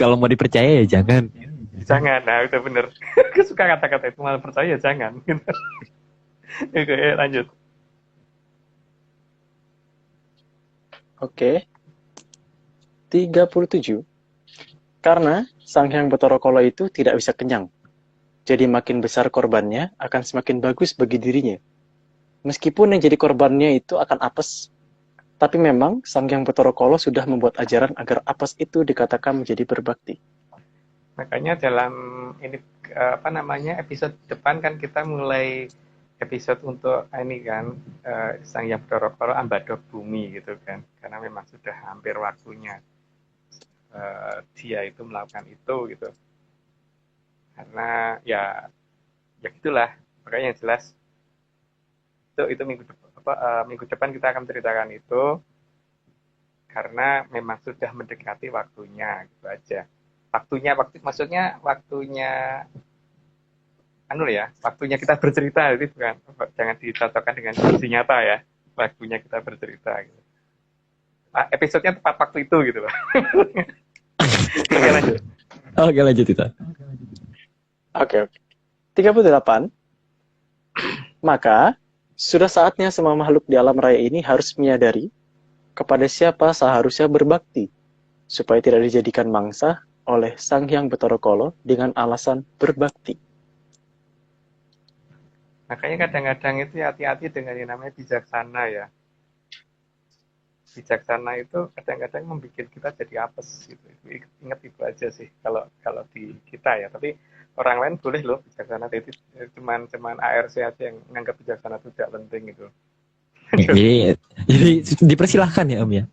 kalau mau dipercaya ya jangan. Jangan, nah itu bener. Aku suka kata-kata itu, malah percaya jangan. Oke, lanjut. Oke. 37. Karena Sang Hyang Bathara Kala itu tidak bisa kenyang. Jadi makin besar korbannya akan semakin bagus bagi dirinya. Meskipun yang jadi korbannya itu akan apes, tapi memang Sang Hyang Bathara Kala sudah membuat ajaran agar apes itu dikatakan menjadi berbakti. Makanya dalam ini episode depan kan kita mulai episode untuk ini kan Sang Hyang Bathara Kala ambadok bumi gitu kan. Karena memang sudah hampir waktunya dia itu melakukan itu gitu. Karena ya gitulah. Makanya yang jelas itu minggu depan kita akan menceritakan itu karena memang sudah mendekati waktunya gitu aja. Maksudnya waktunya waktunya kita bercerita, jadi bukan, jangan dicocokkan dengan kondisi nyata ya, waktunya kita bercerita gitu. Episodenya tepat waktu itu gitu loh. Oke, lanjut. Oke, lanjut kita. Oke. 38. Maka sudah saatnya semua makhluk di alam raya ini harus menyadari kepada siapa seharusnya berbakti supaya tidak dijadikan mangsa oleh Sang Hyang Bathara Kala dengan alasan berbakti. Makanya kadang-kadang itu hati-hati dengan yang namanya bijaksana ya. Bijaksana itu kadang-kadang membuat kita jadi apes gitu. Ingat itu aja sih kalau di kita ya. Tapi orang lain boleh loh bijaksana. Jadi cuman ARC aja yang menganggap bijaksana itu tidak penting gitu. Jadi dipersilahkan ya Om ya.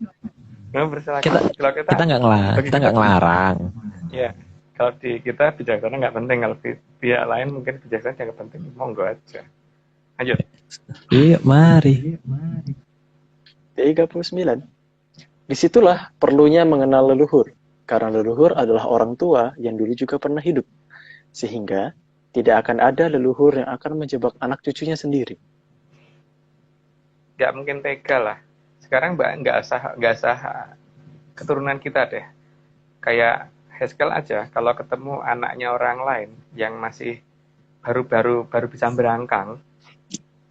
Nah, Kita nggak ngelarang. Ya, kalau di kita bijaksana nggak penting, kalau di pihak lain mungkin bijaksana nggak penting, monggo aja. Lanjut. Iya, mari. 39. Disitulah perlunya mengenal leluhur, karena leluhur adalah orang tua yang dulu juga pernah hidup, sehingga tidak akan ada leluhur yang akan menjebak anak cucunya sendiri. Nggak mungkin tega lah. Sekarang nggak sah keturunan kita deh. Kayak Heskel aja, kalau ketemu anaknya orang lain yang masih baru bisa berangkang,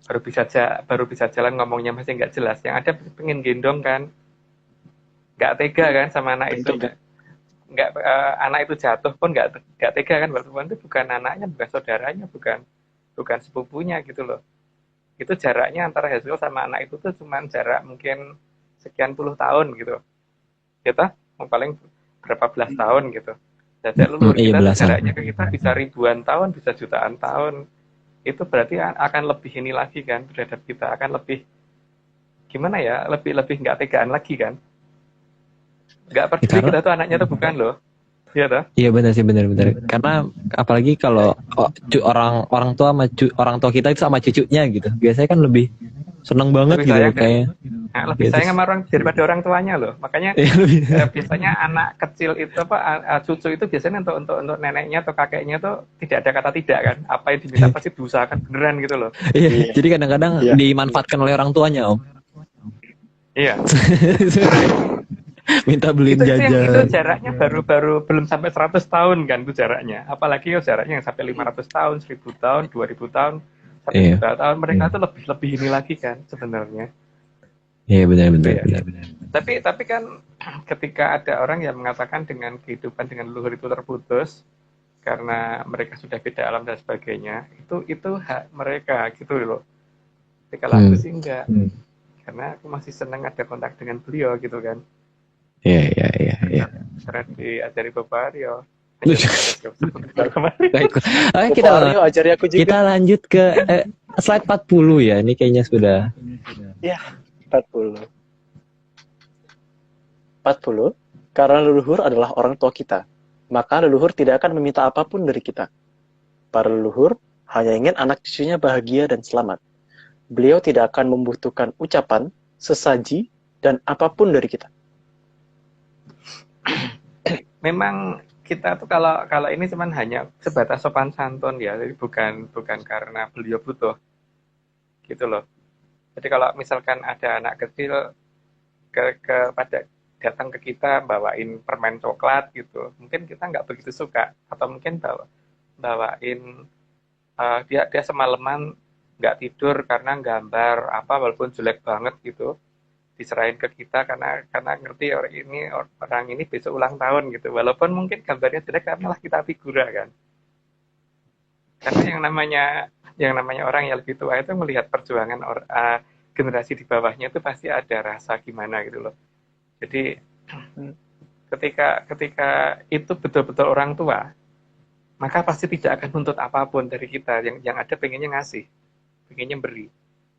baru bisa jalan, ngomongnya masih nggak jelas, yang ada pengen gendong kan, nggak tega kan sama anak itu, nggak anak itu jatuh pun nggak tega kan, walaupun itu bukan anaknya, bukan saudaranya, bukan sepupunya gitu loh. Itu jaraknya antara Heskel sama anak itu tuh cuma jarak mungkin sekian puluh tahun gitu. Kita paling berapa belas tahun gitu. Jadi leluhur kita jaraknya ke kita bisa ribuan tahun, bisa jutaan tahun. Itu berarti akan lebih ini lagi kan, terhadap kita akan lebih gimana ya, lebih nggak tegaan lagi kan. Nggak peduli kita tuh anaknya tuh bukan loh. Iya toh? Iya benar sih, benar. Karena apalagi kalau orang tua sama orang tua kita itu sama cucunya gitu. Biasanya kan lebih seneng banget gitu kayak. Lebih sayang sama daripada orang tuanya loh. Makanya biasanya anak kecil itu cucu itu biasanya untuk neneknya atau kakeknya tuh tidak ada kata tidak kan. Apa yang diminta pasti diusahakan beneran gitu loh. Iya. Jadi kadang-kadang dimanfaatkan oleh orang tuanya Om. Iya. Minta beliin jajan. Itu jaraknya baru belum sampai 100 tahun kan itu jaraknya. Apalagi jaraknya yang sampai 500 tahun, 1000 tahun, 2000 tahun, 1 juta tahun. Mereka tuh lebih ini lagi kan sebenarnya. Iya benar. Tapi kan ketika ada orang yang mengatakan dengan kehidupan dengan leluhur itu terputus karena mereka sudah beda alam dan sebagainya, itu hak mereka gitu loh. Tapi kalau aku sih enggak. Karena aku masih senang ada kontak dengan beliau gitu kan. Iya. Karena diajari Bapak Aryo. Baik. Bapak Aryo ajari aku juga. Kita lanjut ke slide 40 ya. Ini kayaknya sudah. Ya, 40. Karena leluhur adalah orang tua kita, maka leluhur tidak akan meminta apapun dari kita. Para leluhur hanya ingin anak cucunya bahagia dan selamat. Beliau tidak akan membutuhkan ucapan, sesaji, dan apapun dari kita. Memang kita tuh kalau ini cuman hanya sebatas sopan santun ya, jadi bukan karena beliau butuh, gitu loh. Jadi kalau misalkan ada anak kecil pada datang ke kita bawain permen coklat gitu, mungkin kita nggak begitu suka, atau mungkin bawain dia semalaman nggak tidur karena gambar apa walaupun jelek banget gitu, diserahin ke kita karena ngerti orang ini besok ulang tahun gitu, walaupun mungkin gambarnya jelek karena lah kita figura kan. Karena yang namanya orang yang lebih tua itu melihat perjuangan generasi di bawahnya itu pasti ada rasa gimana gitu loh. Jadi ketika itu betul-betul orang tua, maka pasti tidak akan nuntut apapun dari kita. Yang ada pengennya ngasih, pengennya beri,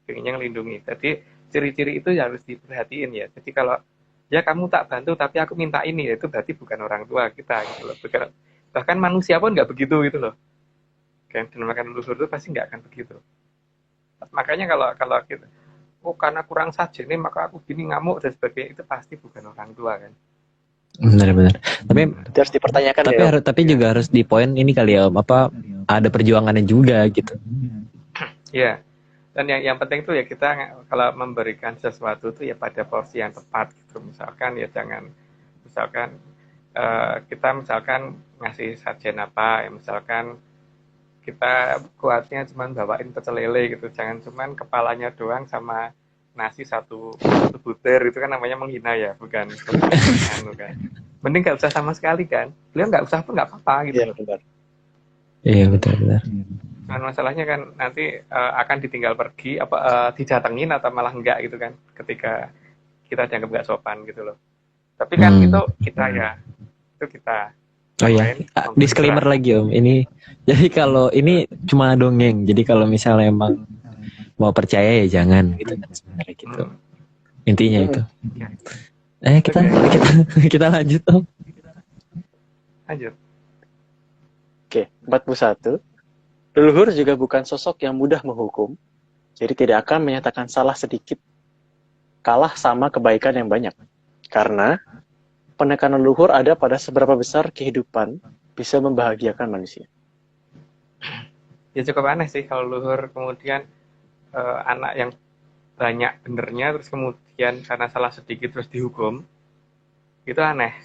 pengennya melindungi. Jadi ciri-ciri itu harus diperhatiin ya. Jadi kalau ya kamu tak bantu tapi aku minta ini, ya itu berarti bukan orang tua kita gitu loh. Bahkan manusia pun nggak begitu gitu loh. Kan dinamakan leluhur itu pasti nggak akan begitu. Makanya kalau kita, karena kurang sajen nih maka aku gini ngamuk dan sebagainya, itu pasti bukan orang tua kan. Benar. Tapi harus dipertanyakan tapi juga harus di poin ini kali ya Om, apa ada perjuangannya juga gitu. Ya. Dan yang penting tuh ya kita kalau memberikan sesuatu tuh ya pada porsi yang tepat gitu. Misalkan ya jangan kita misalkan ngasih sajen apa ya, misalkan kita kuatnya cuma bawain pecel lele gitu, jangan cuma kepalanya doang sama nasi satu butir, itu kan namanya menghina ya, bukan kan. Mending nggak usah sama sekali kan, beliau nggak usah pun nggak apa-apa gitu. Iya benar. Iya betul. Cuman masalahnya kan nanti akan ditinggal pergi didatengin atau malah enggak gitu kan, ketika kita dianggap nggak sopan gitu loh. Tapi kan itu kita. Oh iya, disclaimer lagi Om. Ini jadi kalau ini cuma dongeng. Jadi kalau misalnya emang mau percaya ya jangan gitu kan sebenarnya gitu. Intinya itu. Kita lanjut Om. Lanjut. Oke, 41. Leluhur juga bukan sosok yang mudah menghukum, jadi tidak akan menyatakan salah sedikit kalah sama kebaikan yang banyak. Karena penekanan leluhur ada pada seberapa besar kehidupan bisa membahagiakan manusia. Ya cukup aneh sih kalau leluhur kemudian anak yang banyak benernya terus kemudian karena salah sedikit terus dihukum, itu aneh.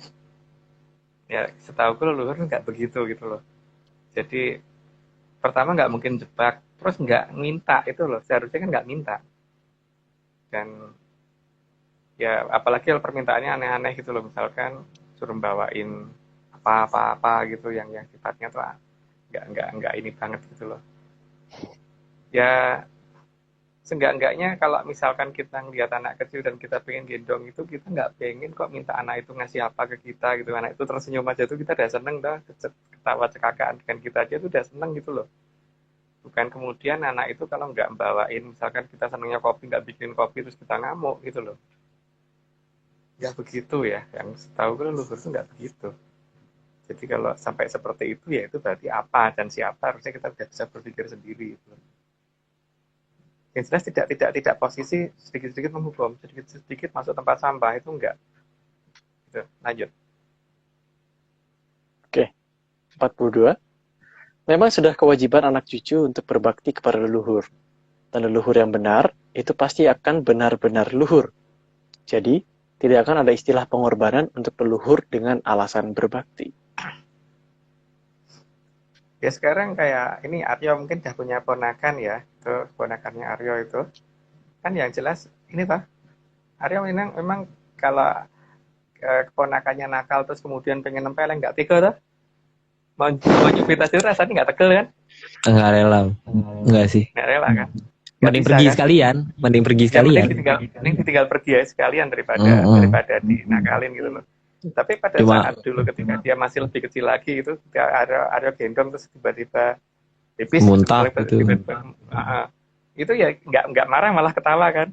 Ya setahu gue leluhur nggak begitu gitu loh. Jadi pertama nggak mungkin jebak, terus nggak minta itu loh, seharusnya kan nggak minta. Dan ya apalagi kalau permintaannya aneh-aneh gitu loh, misalkan suruh bawain apa-apa gitu yang sifatnya tuh nggak ini banget gitu loh. Ya seenggak-enggaknya kalau misalkan kita ngeliat anak kecil dan kita pengen gendong itu, kita nggak pengen kok minta anak itu ngasih apa ke kita gitu. Anak itu tersenyum aja tuh kita udah seneng dah, ketawa cekakaan dengan kita aja tuh udah seneng gitu loh. Bukan kemudian anak itu kalau nggak bawain, misalkan kita senengnya kopi nggak bikin kopi terus kita ngamuk gitu loh. Ya begitu ya, yang setahu gue leluhur itu nggak begitu. Jadi kalau sampai seperti itu ya itu berarti apa dan siapa, harusnya kita udah bisa berpikir sendiri gitu. Yang jelas tidak posisi sedikit-sedikit menghukum, sedikit-sedikit masuk tempat sampah, itu enggak. Gitu. Lanjut. Oke, 42. Memang sudah kewajiban anak cucu untuk berbakti kepada leluhur. Dan leluhur yang benar, itu pasti akan benar-benar luhur. Jadi, tidak akan ada istilah pengorbanan untuk leluhur dengan alasan berbakti. Ya sekarang kayak ini Aryo mungkin udah punya ponakan ya, itu ponakannya Aryo itu. Kan yang jelas ini Pak, Aryo memang kalau keponakannya nakal terus kemudian pengen nempel nggak tega tuh. Mau nyubit aja rasanya nggak tegel kan? Nggak rela. Nggak sih. Nggak rela kan? Mending bisa, pergi kan? sekalian, mending pergi Ya mending sekalian. ditinggal pergi aja sekalian daripada dinakalin gitu loh. Tapi pada Cuma saat dulu ketika dia masih lebih kecil lagi itu ada gendong terus tiba-tiba pipis gitu, muntah gitu. tiba-tiba itu ya nggak marah malah ketawa kan.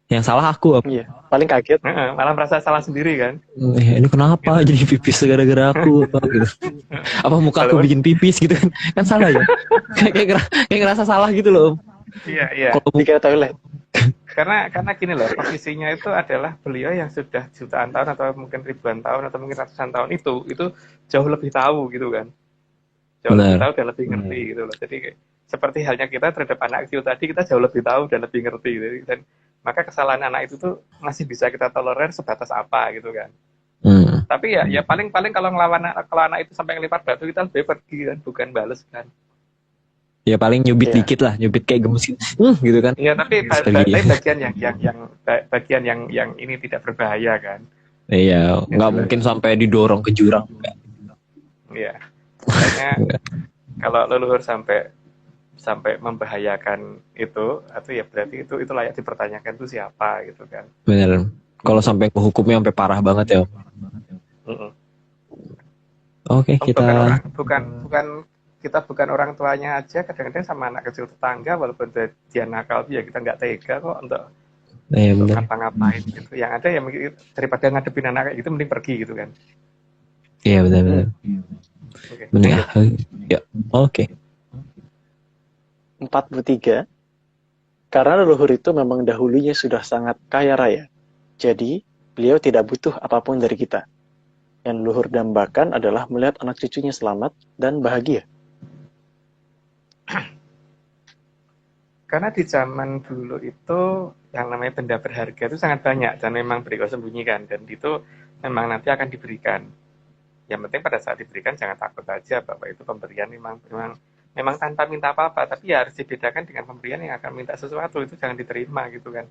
Yang salah aku. Iya, paling kaget. Malah merasa salah sendiri kan. Ini kenapa Gitu. jadi pipis gara-gara aku apa gitu. Apa muka aku Walaupun- bikin pipis gitu kan. Kan salah ya. Kayak ngerasa salah gitu loh, Om. Iya. Kalau Dikira toilet. Karena gini loh, posisinya itu adalah beliau yang sudah jutaan tahun atau mungkin ribuan tahun atau mungkin ratusan tahun itu jauh lebih tahu gitu kan. Jauh lebih Benar. tahu dan lebih ngerti gitu loh. Jadi seperti halnya kita terhadap anak kecil tadi, kita jauh lebih tahu dan lebih ngerti gitu. Dan maka kesalahan anak itu tuh masih bisa kita tolerir sebatas apa gitu kan. Tapi ya paling kalau anak itu sampai ngelempar batu, kita lebih pergi kan, bukan bales kan. Ya paling nyubit Iya. dikit lah, nyubit kayak gemes gitu kan. Iya, tapi bagian yang ini tidak berbahaya kan. Iya, nggak mungkin sampai didorong ke jurang. Iya. Makanya kalau leluhur sampai membahayakan itu, atau ya berarti itu layak dipertanyakan itu siapa gitu kan. Bener. Kalau sampai hukumnya sampai parah banget ya. Oke, kita Kita bukan orang tuanya aja, kadang-kadang sama anak kecil tetangga walaupun dia nakal ya kita nggak tega kok untuk ngapa-ngapain gitu. Yang ada ya daripada ngadepin anak kayak gitu mending pergi gitu kan. Iya benar. Okay. Mending ya. Oke. 43. Karena leluhur itu memang dahulunya sudah sangat kaya raya. Jadi, beliau tidak butuh apapun dari kita. Yang leluhur dambakan adalah melihat anak cucunya selamat dan bahagia. Karena di zaman dulu itu yang namanya benda berharga itu sangat banyak dan memang beliau sembunyikan, dan itu memang nanti akan diberikan. Yang penting pada saat diberikan jangan takut aja bahwa itu pemberian memang tanpa minta apa-apa, tapi ya harus dibedakan dengan pemberian yang akan minta sesuatu, itu jangan diterima gitu kan.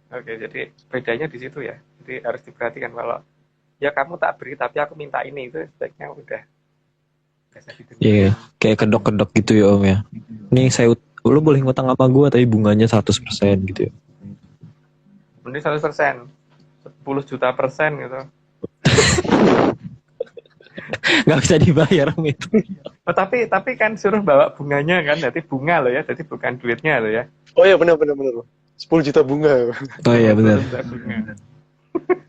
Oke, jadi bedanya di situ ya. Jadi harus diperhatikan kalau ya kamu tak beri tapi aku minta ini, itu sebaiknya udah. Iya, kayak kedok-kedok gitu ya Om ya. Nih lu boleh ngutang sama gue tapi bunganya 100% gitu ya. Mending 100%, 10 juta persen gitu. Nggak bisa dibayar Om itu. Oh, tapi kan suruh bawa bunganya kan, jadi bunga loh ya, jadi bukan duitnya loh ya. Oh iya benar. 10 juta bunga. Oh iya benar.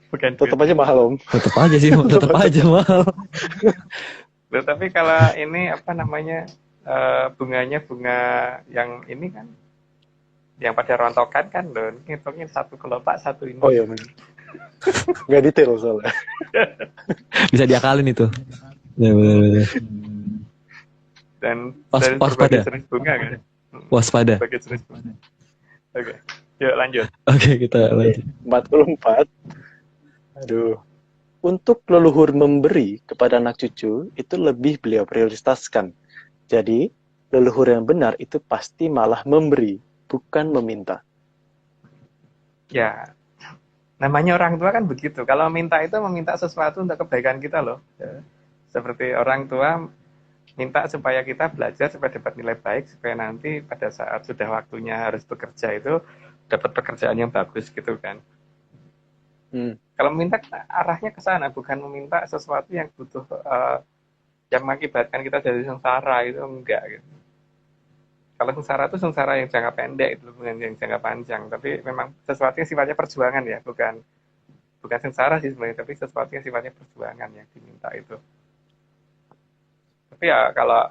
Bukan Tetap aja mahal Om. Tetap aja sih, tetap aja mahal. Loh, tapi kalau ini apa namanya, bunganya bunga yang ini kan, yang pada rontokan kan loh, ngitungin satu kelopak satu ini. Oh iya benar. Nggak detail soalnya. Bisa diakalin itu. Ya benar. Dan waspada. jenis bunga kan. Waspada. Berbagai jenis bunga. Oke, yuk lanjut. Oke, kita lanjut. 44. Aduh. Untuk leluhur memberi kepada anak cucu, itu lebih beliau prioritaskan. Jadi, leluhur yang benar itu pasti malah memberi, bukan meminta. Ya, namanya orang tua kan begitu. Kalau minta itu meminta sesuatu untuk kebaikan kita loh. Ya. Seperti orang tua minta supaya kita belajar supaya dapat nilai baik, supaya nanti pada saat sudah waktunya harus bekerja itu dapat pekerjaan yang bagus gitu kan. Kalau minta arahnya ke sana, bukan meminta sesuatu yang butuh yang mengakibatkan kita jadi sengsara, itu enggak gitu. Kalau sengsara itu sengsara yang jangka pendek, itu bukan yang jangka panjang. Tapi memang sesuatu yang sifatnya perjuangan ya, bukan sengsara sih sebenarnya, tapi sesuatu yang sifatnya perjuangan yang diminta itu. Tapi ya kalau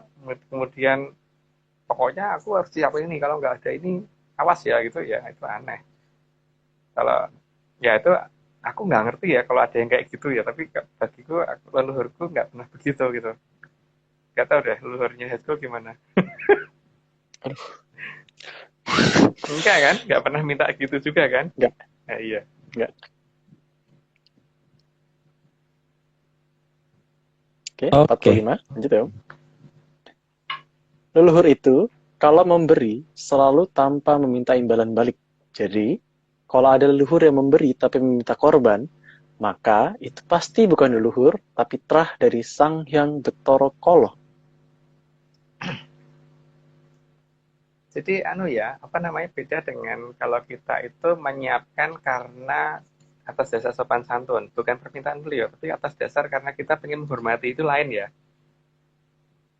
kemudian pokoknya aku harus siap ini, kalau nggak ada ini awas ya gitu ya, itu aneh. Kalau ya itu aku nggak ngerti ya kalau ada yang kayak gitu ya, tapi bagiku leluhurku nggak pernah begitu gitu. Nggak tahu deh leluhurnya Hesko gimana. Enggak kan? Nggak pernah minta gitu juga kan? Nggak. Iya. Nggak. Oke, 45. Lanjut ya Om. Leluhur itu kalau memberi selalu tanpa meminta imbalan balik. Jadi, kalau ada leluhur yang memberi tapi meminta korban, maka itu pasti bukan leluhur, tapi terah dari Sang Hyang Betara Kala. Jadi anu ya, apa namanya, beda dengan kalau kita itu menyiapkan karena atas dasar sopan santun, bukan permintaan beliau, tapi atas dasar karena kita ingin menghormati itu lain ya.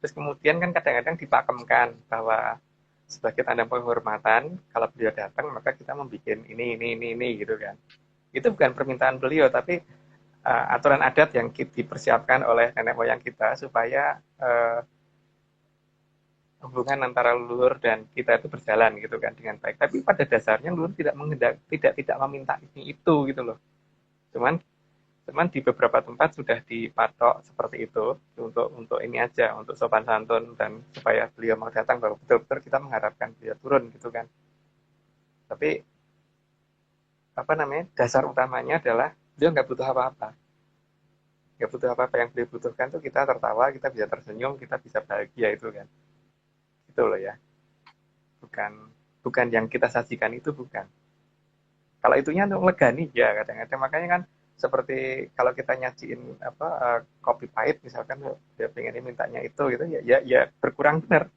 Terus kemudian kan kadang-kadang dipakemkan bahwa sebagai tanda penghormatan, kalau beliau datang maka kita membuat ini gitu kan. Itu bukan permintaan beliau, tapi aturan adat yang dipersiapkan oleh nenek moyang kita supaya hubungan antara leluhur dan kita itu berjalan gitu kan dengan baik. Tapi pada dasarnya leluhur tidak meminta ini itu gitu loh. Cuman cuman di beberapa tempat sudah dipatok seperti itu untuk ini aja, untuk sopan santun dan supaya beliau mau datang bahwa betul-betul kita mengharapkan beliau turun gitu kan. Tapi apa namanya, dasar utamanya adalah beliau nggak butuh apa-apa, nggak butuh apa-apa. Yang beliau butuhkan tuh kita tertawa, kita bisa tersenyum, kita bisa bahagia itu kan, itu loh ya. Bukan bukan yang kita sajikan itu, bukan. Kalau itunya untuk legani ya kadang-kadang, makanya kan seperti kalau kita nyajiin apa kopi pahit misalkan, dia pengen mintanya itu gitu ya, ya berkurang benar.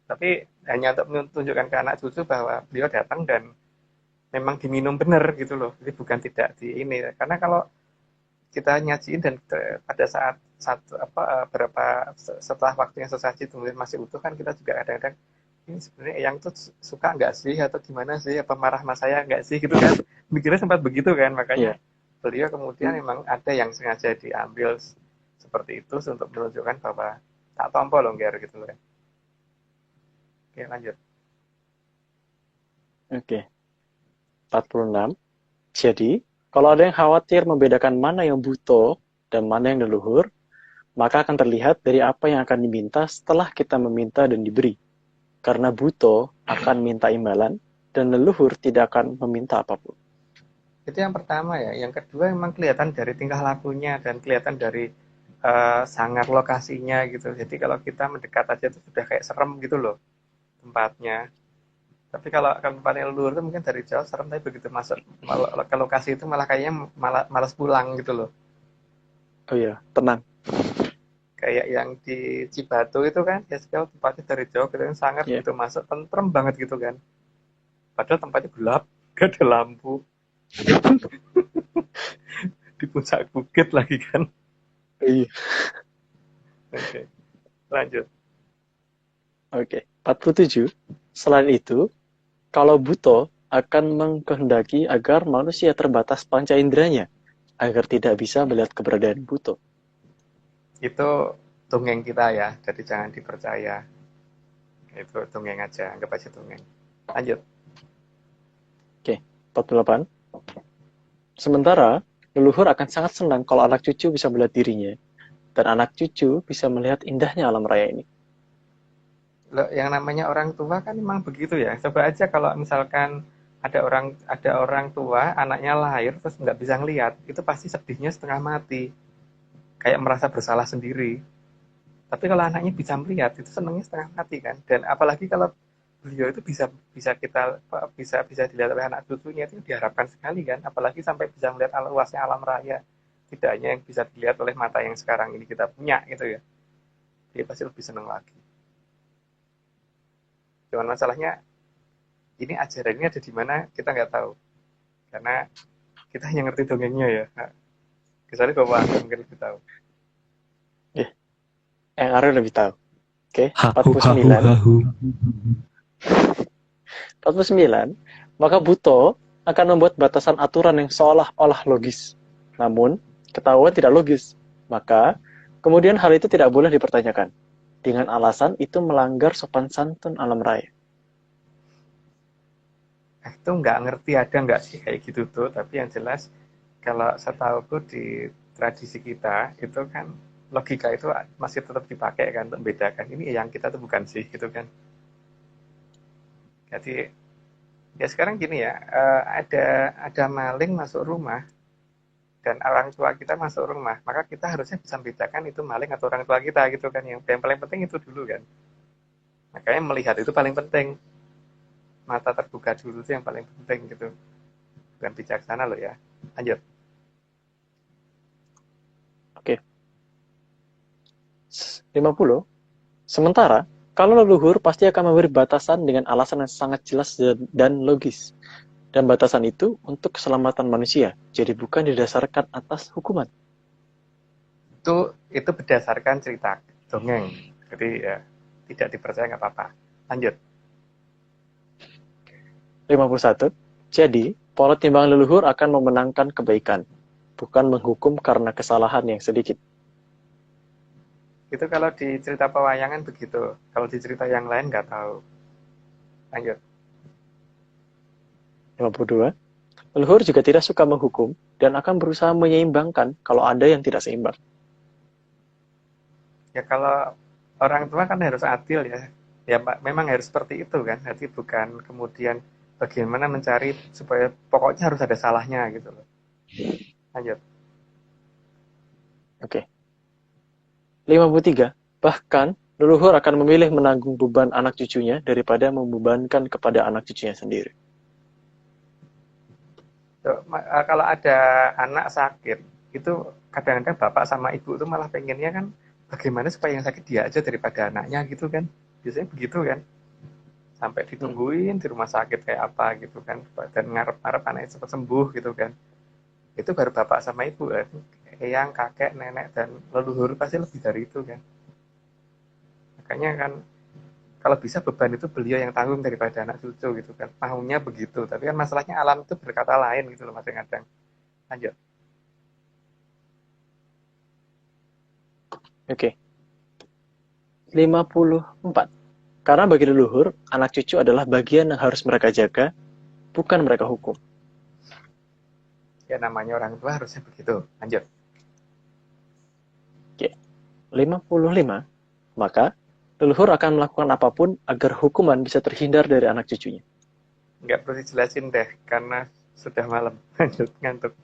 Tapi hanya untuk menunjukkan ke anak cucu bahwa beliau datang dan memang diminum benar gitu loh. Jadi bukan tidak di ini. Karena kalau kita nyajiin dan pada saat satu apa berapa setelah waktunya sesaji kemudian masih utuh kan, kita juga kadang-kadang ini sebenarnya yang tuh suka nggak sih atau gimana sih, apa marah sama saya nggak sih gitu kan, mikirnya sempat begitu kan. Makanya beliau kemudian memang ada yang sengaja diambil seperti itu untuk menunjukkan bahwa tak tompo loh nger gitu loh. Oke lanjut. Oke, 46. Jadi, kalau ada yang khawatir membedakan mana yang buto dan mana yang leluhur, maka akan terlihat dari apa yang akan diminta setelah kita meminta dan diberi. Karena buto akan minta imbalan, dan leluhur tidak akan meminta apapun. Itu yang pertama ya. Yang kedua memang kelihatan dari tingkah lakunya dan kelihatan dari sangar lokasinya gitu. Jadi kalau kita mendekat aja itu sudah kayak serem gitu loh tempatnya. Tapi kalau tempatnya leluhur itu mungkin dari jauh serem, tapi begitu masuk ke lokasi itu malah kayaknya malas pulang gitu loh. Oh iya, tenang. Kayak yang di Cibatu itu kan, ya sekali tempatnya dari jauh kita kan sangat Yeah. gitu masuk, tentrem banget gitu kan. Padahal tempatnya gelap, gak ada lampu, di puncak bukit lagi kan. Iya. Oke, lanjut. Oke, 47. Selain itu, kalau buto akan mengkehendaki agar manusia terbatas panca inderanya, agar tidak bisa melihat keberadaan buto. Itu dongeng kita ya, jadi jangan dipercaya. Itu dongeng aja, anggap aja dongeng. Lanjut. Oke, 48. Sementara, leluhur akan sangat senang kalau anak cucu bisa melihat dirinya, dan anak cucu bisa melihat indahnya alam raya ini. Loh, yang namanya orang tua kan memang begitu ya. Coba aja kalau misalkan ada orang tua anaknya lahir terus nggak bisa ngelihat, itu pasti sedihnya setengah mati, kayak merasa bersalah sendiri. Tapi kalau anaknya bisa melihat, itu senangnya setengah mati kan. Dan apalagi kalau beliau itu bisa bisa kita bisa bisa dilihat oleh anak cucunya, itu diharapkan sekali kan. Apalagi sampai bisa melihat luasnya alam raya, tidak hanya yang bisa dilihat oleh mata yang sekarang ini kita punya gitu ya. Dia pasti lebih senang lagi. Cuman masalahnya ini ajaran ini ada di mana kita nggak tahu, karena kita hanya ngerti dongengnya ya. Nah, kecuali bapak Angga mungkin lebih tahu. Yang Aryo lebih tahu. Oke, Hahu 49. hahu. 49, maka buto akan membuat batasan aturan yang seolah-olah logis. Namun, ketahuan tidak logis. Maka, kemudian hal itu tidak boleh dipertanyakan. Dengan alasan itu melanggar sopan santun alam raya. Itu nggak ngerti ada nggak sih kayak gitu tuh. Tapi yang jelas kalau setahuku di tradisi kita itu kan logika itu masih tetap dipakai kan untuk membedakan ini yang kita tuh bukan sih gitu kan. Jadi ya sekarang gini ya, ada maling masuk rumah dan orang tua kita masuk rumah, maka kita harusnya bisa membedakan itu maling atau orang tua kita gitu kan. Yang paling penting itu dulu kan. Makanya melihat itu paling penting. Mata terbuka dulu itu yang paling penting gitu. Bukan bijaksana loh ya. Lanjut. Oke. 50. Sementara, Kalau leluhur pasti akan memberi batasan dengan alasan yang sangat jelas dan logis. Dan batasan itu untuk keselamatan manusia, jadi bukan didasarkan atas hukuman. Itu berdasarkan cerita dongeng. Jadi ya tidak dipercaya nggak apa-apa. Lanjut. 51. Jadi, pola timbangan leluhur akan memenangkan kebaikan, bukan menghukum karena kesalahan yang sedikit. Itu kalau di cerita pewayangan begitu. Kalau di cerita yang lain nggak tahu. Lanjut. 52. Leluhur juga tidak suka menghukum dan akan berusaha menyeimbangkan kalau ada yang tidak seimbang. Ya kalau orang tua kan harus adil ya. Ya memang harus seperti itu kan. Jadi bukan kemudian bagaimana mencari supaya pokoknya harus ada salahnya gitu loh. Lanjut. Oke. 53. Bahkan, leluhur akan memilih menanggung beban anak cucunya daripada membebankan kepada anak cucunya sendiri. Kalau ada anak sakit, itu kadang-kadang bapak sama ibu itu malah pengennya kan bagaimana supaya yang sakit dia aja daripada anaknya gitu kan. Biasanya begitu kan. Sampai ditungguin di rumah sakit kayak apa gitu kan. Dan ngarep-ngarep anaknya cepat sembuh gitu kan. Itu baru bapak sama ibu kan. Eyang, kakek, nenek, dan leluhur pasti lebih dari itu kan. Makanya kan kalau bisa beban itu beliau yang tanggung daripada anak cucu gitu kan. Maunya begitu. Tapi kan masalahnya alam itu berkata lain gitu loh kadang-kadang. Lanjut. Oke. 54. Karena bagi leluhur, anak cucu adalah bagian yang harus mereka jaga, bukan mereka hukum. Ya namanya orang tua harusnya begitu. Lanjut. Oke. 55. Maka, leluhur akan melakukan apapun agar hukuman bisa terhindar dari anak cucunya. Nggak perlu dijelasin deh, karena sudah malam. Lanjut, ngantuk.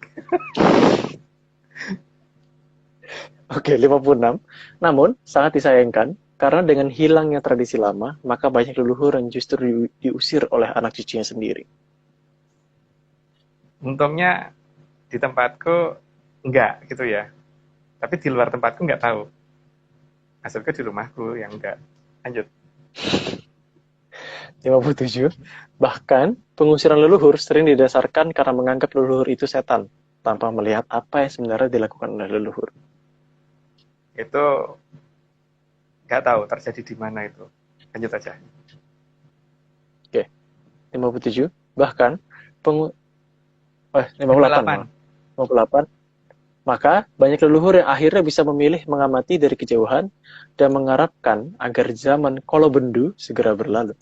Oke, 56. Namun, sangat disayangkan, karena dengan hilangnya tradisi lama, maka banyak leluhur yang justru diusir oleh anak cucunya sendiri. Untungnya di tempatku enggak gitu ya. Tapi di luar tempatku nggak tahu. Maksudku di rumahku yang enggak. Lanjut. 57. Bahkan, pengusiran leluhur sering didasarkan karena menganggap leluhur itu setan, tanpa melihat apa yang sebenarnya dilakukan oleh leluhur. Itu nggak tahu terjadi di mana itu. Lanjut aja. Oke, 57. Bahkan, 58. 58. Maka, banyak leluhur yang akhirnya bisa memilih mengamati dari kejauhan dan mengharapkan agar zaman kolobendu segera berlalu.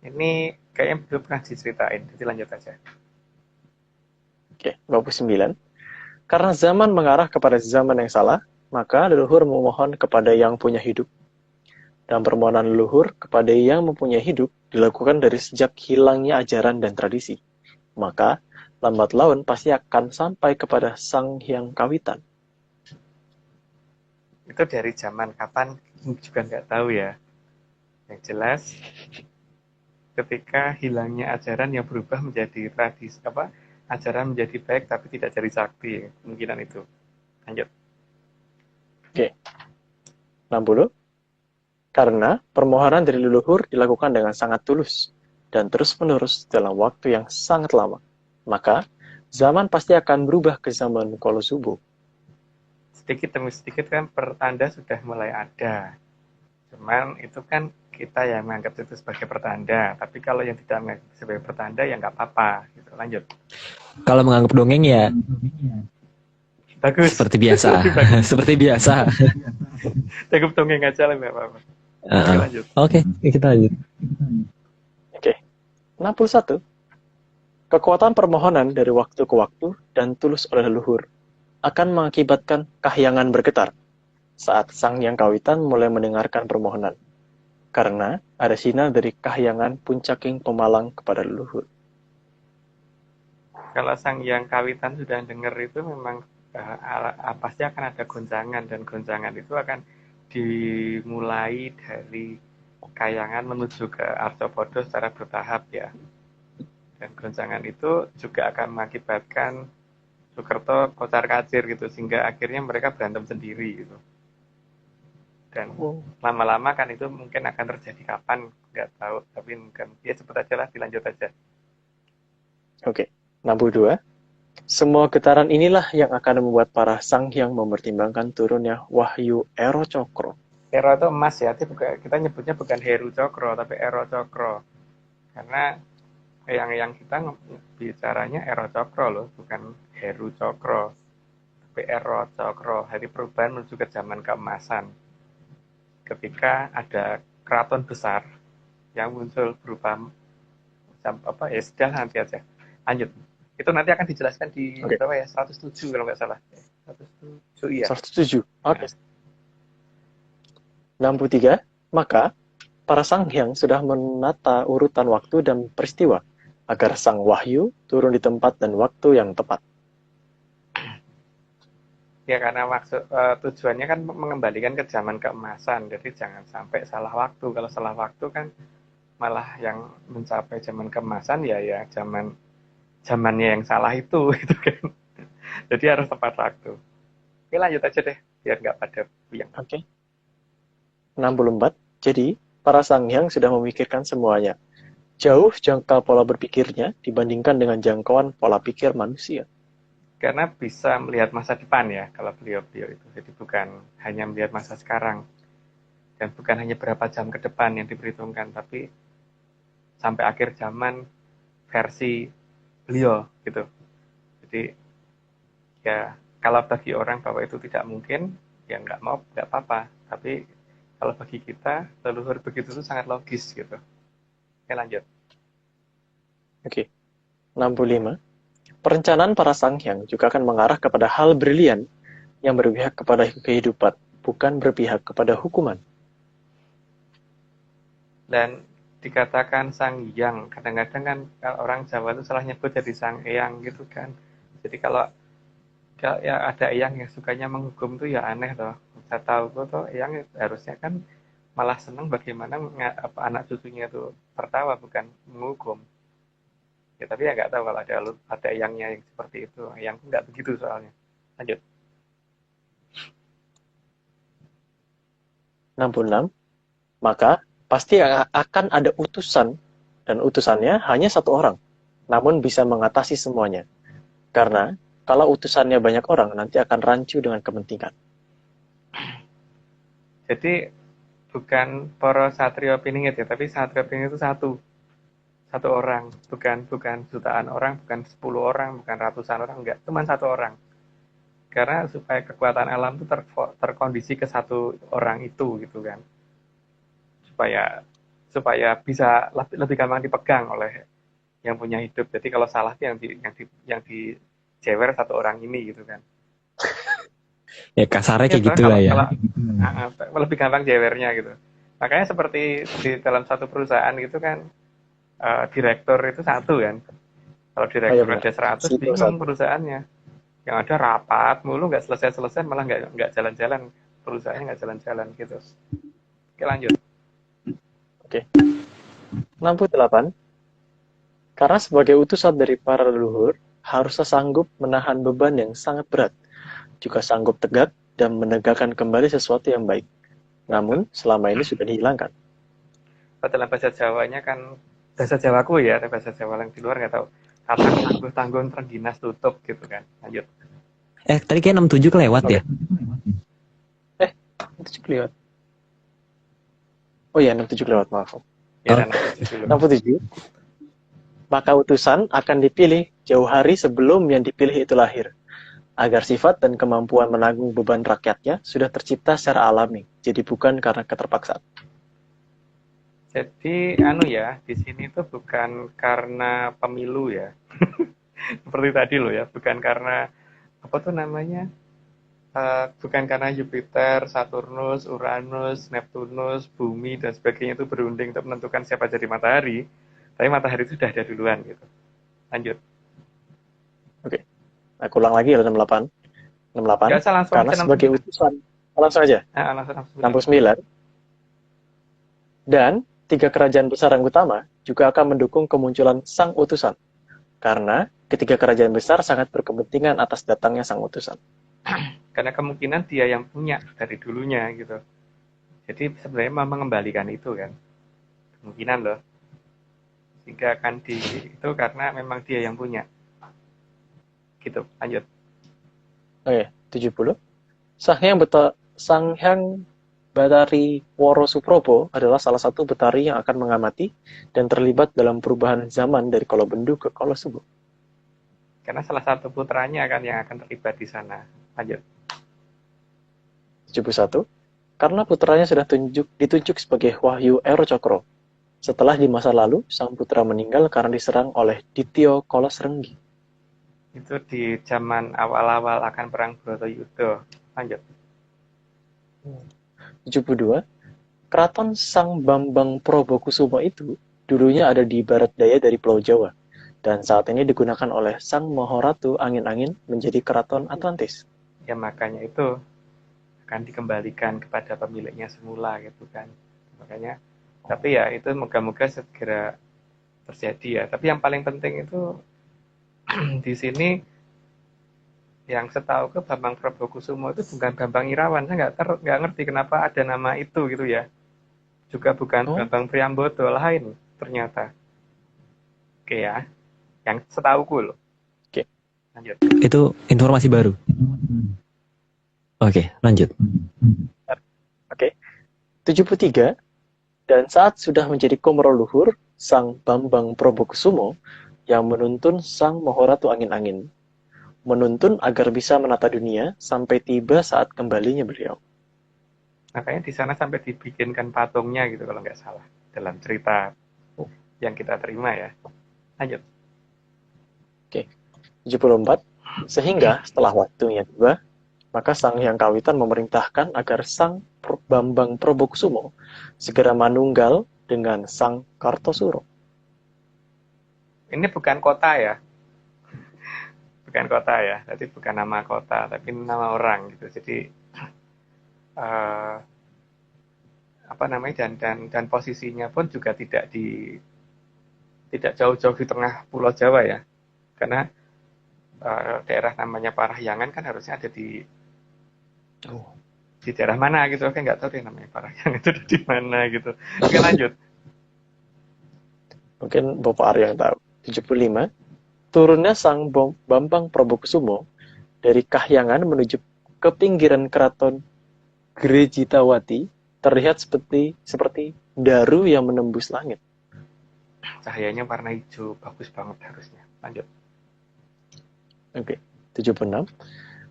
Ini kayaknya belum pernah diceritain, jadi lanjut aja. Oke, 59. Karena zaman mengarah kepada zaman yang salah, maka leluhur memohon kepada yang punya hidup. Dan permohonan leluhur kepada yang mempunyai hidup dilakukan dari sejak hilangnya ajaran dan tradisi. Maka, lambat laun pasti akan sampai kepada Sang Hyang Kawitan. Itu dari zaman kapan juga nggak tahu ya. Yang jelas, ketika hilangnya ajaran yang berubah menjadi tradisi ajaran menjadi baik tapi tidak jadi sakti, kemungkinan itu. Lanjut. Oke. 60. Karena permohonan dari leluhur dilakukan dengan sangat tulus dan terus-menerus dalam waktu yang sangat lama, maka zaman pasti akan berubah ke zaman Kolosubo. Sedikit demi sedikit kan pertanda sudah mulai ada. Cuman itu kan kita yang menganggap itu sebagai pertanda. Tapi kalau yang tidak menganggap sebagai pertanda ya nggak apa-apa. Gitu. Lanjut. Kalau menganggap dongeng ya Bagus. seperti biasa. Seperti biasa. Cukup dongeng aja lah nggak apa-apa. Oke, lanjut. Oke, kita lanjut. Oke. 61. Kekuatan permohonan dari waktu ke waktu dan tulus oleh leluhur akan mengakibatkan kahyangan bergetar saat Sang Hyang Kawitan mulai mendengarkan permohonan. Karena ada sinar dari kahyangan puncaking pemalang kepada leluhur. Kalau Sang Hyang Kawitan sudah dengar itu memang pasti akan ada goncangan, dan goncangan itu akan dimulai dari kahyangan menuju ke Arcopodo secara bertahap ya. Dan goncangan itu juga akan mengakibatkan Sukerto kocar kacir gitu, sehingga akhirnya mereka berantem sendiri gitu. Dan Oh. lama-lama kan itu mungkin akan terjadi kapan, nggak tahu. Tapi mungkin ya cepet aja lah, dilanjut aja. Oke. 62. Semua getaran inilah yang akan membuat para sanghyang mempertimbangkan turunnya wahyu Ero Cokro. Ero itu emas ya, tapi kita nyebutnya bukan Heru Cokro, tapi Ero Cokro. Karena yang kita bicaranya Ero Cokro loh, bukan Heru Cokro. Tapi Ero Cokro, hari perubahan menuju ke zaman keemasan. Ketika ada keraton besar yang muncul berupa ya sudah nanti aja. Lanjut. Itu nanti akan dijelaskan di Oke. berapa ya? 107 kalau nggak salah. 107 iya. 107. Oke. 63. Maka para sanghyang sudah menata urutan waktu dan peristiwa agar sang wahyu turun di tempat dan waktu yang tepat. Ya karena tujuannya kan mengembalikan ke zaman keemasan. Jadi jangan sampai salah waktu. Kalau salah waktu kan malah yang mencapai zaman keemasan ya zamannya yang salah itu gitu kan. Jadi harus tepat waktu. Oke, lanjut aja deh biar nggak pada puyeng. Oke. 64. Jadi, para sanghyang sudah memikirkan semuanya. Jauh jangka pola berpikirnya dibandingkan dengan jangkauan pola pikir manusia. Karena bisa melihat masa depan ya kalau beliau-beliau itu. Jadi bukan hanya melihat masa sekarang. Dan bukan hanya berapa jam ke depan yang diperhitungkan, tapi sampai akhir zaman versi beliau gitu. Jadi ya kalau bagi orang bahwa itu tidak mungkin, ya nggak apa-apa. Tapi kalau bagi kita, leluhur begitu itu sangat logis gitu. Oke, lanjut. Oke. 65. Perencanaan para sanghyang juga akan mengarah kepada hal brilian yang berpihak kepada kehidupan, bukan berpihak kepada hukuman. Dan dikatakan sang yang, kadang-kadang kan orang Jawa itu salah nyebut jadi sang eyang gitu kan. Jadi kalau ya ada eyang yang sukanya menghukum tuh ya aneh toh. Saya tahu tuh eyang harusnya kan malah senang bagaimana anak cucunya itu tertawa bukan menghukum. Ya tapi ya nggak tahu kalau ada eyangnya yang seperti itu. Yang nggak begitu soalnya. Lanjut. 66. Maka pasti akan ada utusan, dan utusannya hanya satu orang, namun bisa mengatasi semuanya. Karena kalau utusannya banyak orang, nanti akan rancu dengan kepentingan. Jadi bukan para satrio piningit ya, tapi satrio piningit itu satu orang, bukan jutaan orang, bukan 10 orang, bukan ratusan orang, enggak, cuma satu orang. Karena supaya kekuatan alam itu terkondisi ke satu orang itu gitu kan. Supaya bisa lebih gampang dipegang oleh yang punya hidup. Jadi kalau salah itu yang dijewer satu orang ini gitu kan. Ya kasarnya kayak Toh, gitulah ya. lebih gampang jewernya gitu. Makanya seperti di dalam satu perusahaan gitu kan, direktur itu satu kan. Kalau direktur ada 100 bingung perusahaannya. Yang ada rapat mulu nggak selesai malah nggak jalan-jalan, perusahaannya nggak jalan-jalan gitu. Oke, lanjut. Oke. 68. Karena sebagai utusan dari para leluhur, harusnya sanggup menahan beban yang sangat berat, juga sanggup tegak dan menegakkan kembali sesuatu yang baik. Namun, selama ini sudah dihilangkan. Dalam bahasa Jawanya kan, bahasa Jawaku ya, bahasa Jawa yang di luar nggak tahu. Kata tangguh-tangguh terengginas tutup gitu kan. Lanjut. Tadi kayak 67 kelewat ya? 67 kelewat. Oh iya, 67 kelewat, maaf. Ya, 67. Maka utusan akan dipilih jauh hari sebelum yang dipilih itu lahir, agar sifat dan kemampuan menanggung beban rakyatnya sudah tercipta secara alami, jadi bukan karena keterpaksaan. Jadi di sini tuh bukan karena pemilu ya. Seperti tadi loh ya, bukan karena apa tuh namanya? Bukan karena Jupiter, Saturnus, Uranus, Neptunus, Bumi dan sebagainya itu berunding untuk menentukan siapa jadi matahari. Tapi matahari itu sudah ada duluan gitu. Lanjut. Oke. Aku ulang lagi ya 68. 68. Gak usah langsung karena sebagai utusan. Langsung aja. 69. Dan 3 kerajaan besar yang utama juga akan mendukung kemunculan sang utusan. Karena ketiga kerajaan besar sangat berkepentingan atas datangnya sang utusan. Karena kemungkinan dia yang punya dari dulunya gitu. Jadi sebenarnya mau mengembalikan itu kan, kemungkinan loh. Sehingga akan itu karena memang dia yang punya. Gitu, lanjut. Oke, 70. Sang Hyang Batari Woro Suprobo adalah salah satu Betari yang akan mengamati dan terlibat dalam perubahan zaman dari Kolobendu ke Kolosubo. Karena salah satu putranya kan yang akan terlibat di sana. Lanjut. 71. Karena putranya sudah ditunjuk sebagai Wahyu Ero Cokro. Setelah di masa lalu, sang putra meninggal karena diserang oleh Dityo Kolosrenggi. Itu di zaman awal-awal akan perang Bratayuda. Lanjut. 72. Keraton Sang Bambang Probokusumo itu dulunya ada di barat daya dari Pulau Jawa, dan saat ini digunakan oleh Sang Mahoratu Angin-Angin menjadi Keraton Atlantis. Ya makanya itu akan dikembalikan kepada pemiliknya semula gitu kan. Makanya, tapi ya itu moga-moga segera terjadi ya. Tapi yang paling penting itu di sini yang setahu ke Bambang Prabokusumo itu bukan Bambang Irawan. Saya nggak ngerti kenapa ada nama itu gitu ya. Juga bukan Bambang Priambodo, lain ternyata. Oke ya, yang setahuku loh. Oke. Lanjut. Itu informasi baru. Oke, lanjut. Oke. 73. Dan saat sudah menjadi Komoro Luhur, Sang Bambang Probokusumo yang menuntun Sang Mahoratu Angin-Angin. Menuntun agar bisa menata dunia sampai tiba saat kembalinya beliau. Makanya di sana sampai dibikinkan patungnya gitu kalau nggak salah. Dalam cerita yang kita terima ya. Lanjut. Oke. 74. Sehingga setelah waktunya tiba, maka Sang Hyang Kawitan memerintahkan agar Sang Bambang Probokusumo segera manunggal dengan Sang Kartosuro. Ini bukan kota ya. Bukan kota ya. Jadi bukan nama kota, tapi nama orang gitu. Jadi apa namanya dan posisinya pun juga tidak jauh-jauh di tengah Pulau Jawa ya. Karena daerah namanya Parahyangan kan harusnya ada di daerah mana gitu. Oke, nggak tahu deh namanya Parahyangan itu di mana gitu. Oke, lanjut. Mungkin Bapak Arya yang tahu. 75. Turunnya Sang Bambang Probokusumo dari Kahyangan menuju ke pinggiran keraton Grejitawati terlihat seperti daru yang menembus langit. Cahayanya warna hijau, bagus banget harusnya. Lanjut. Oke. 76.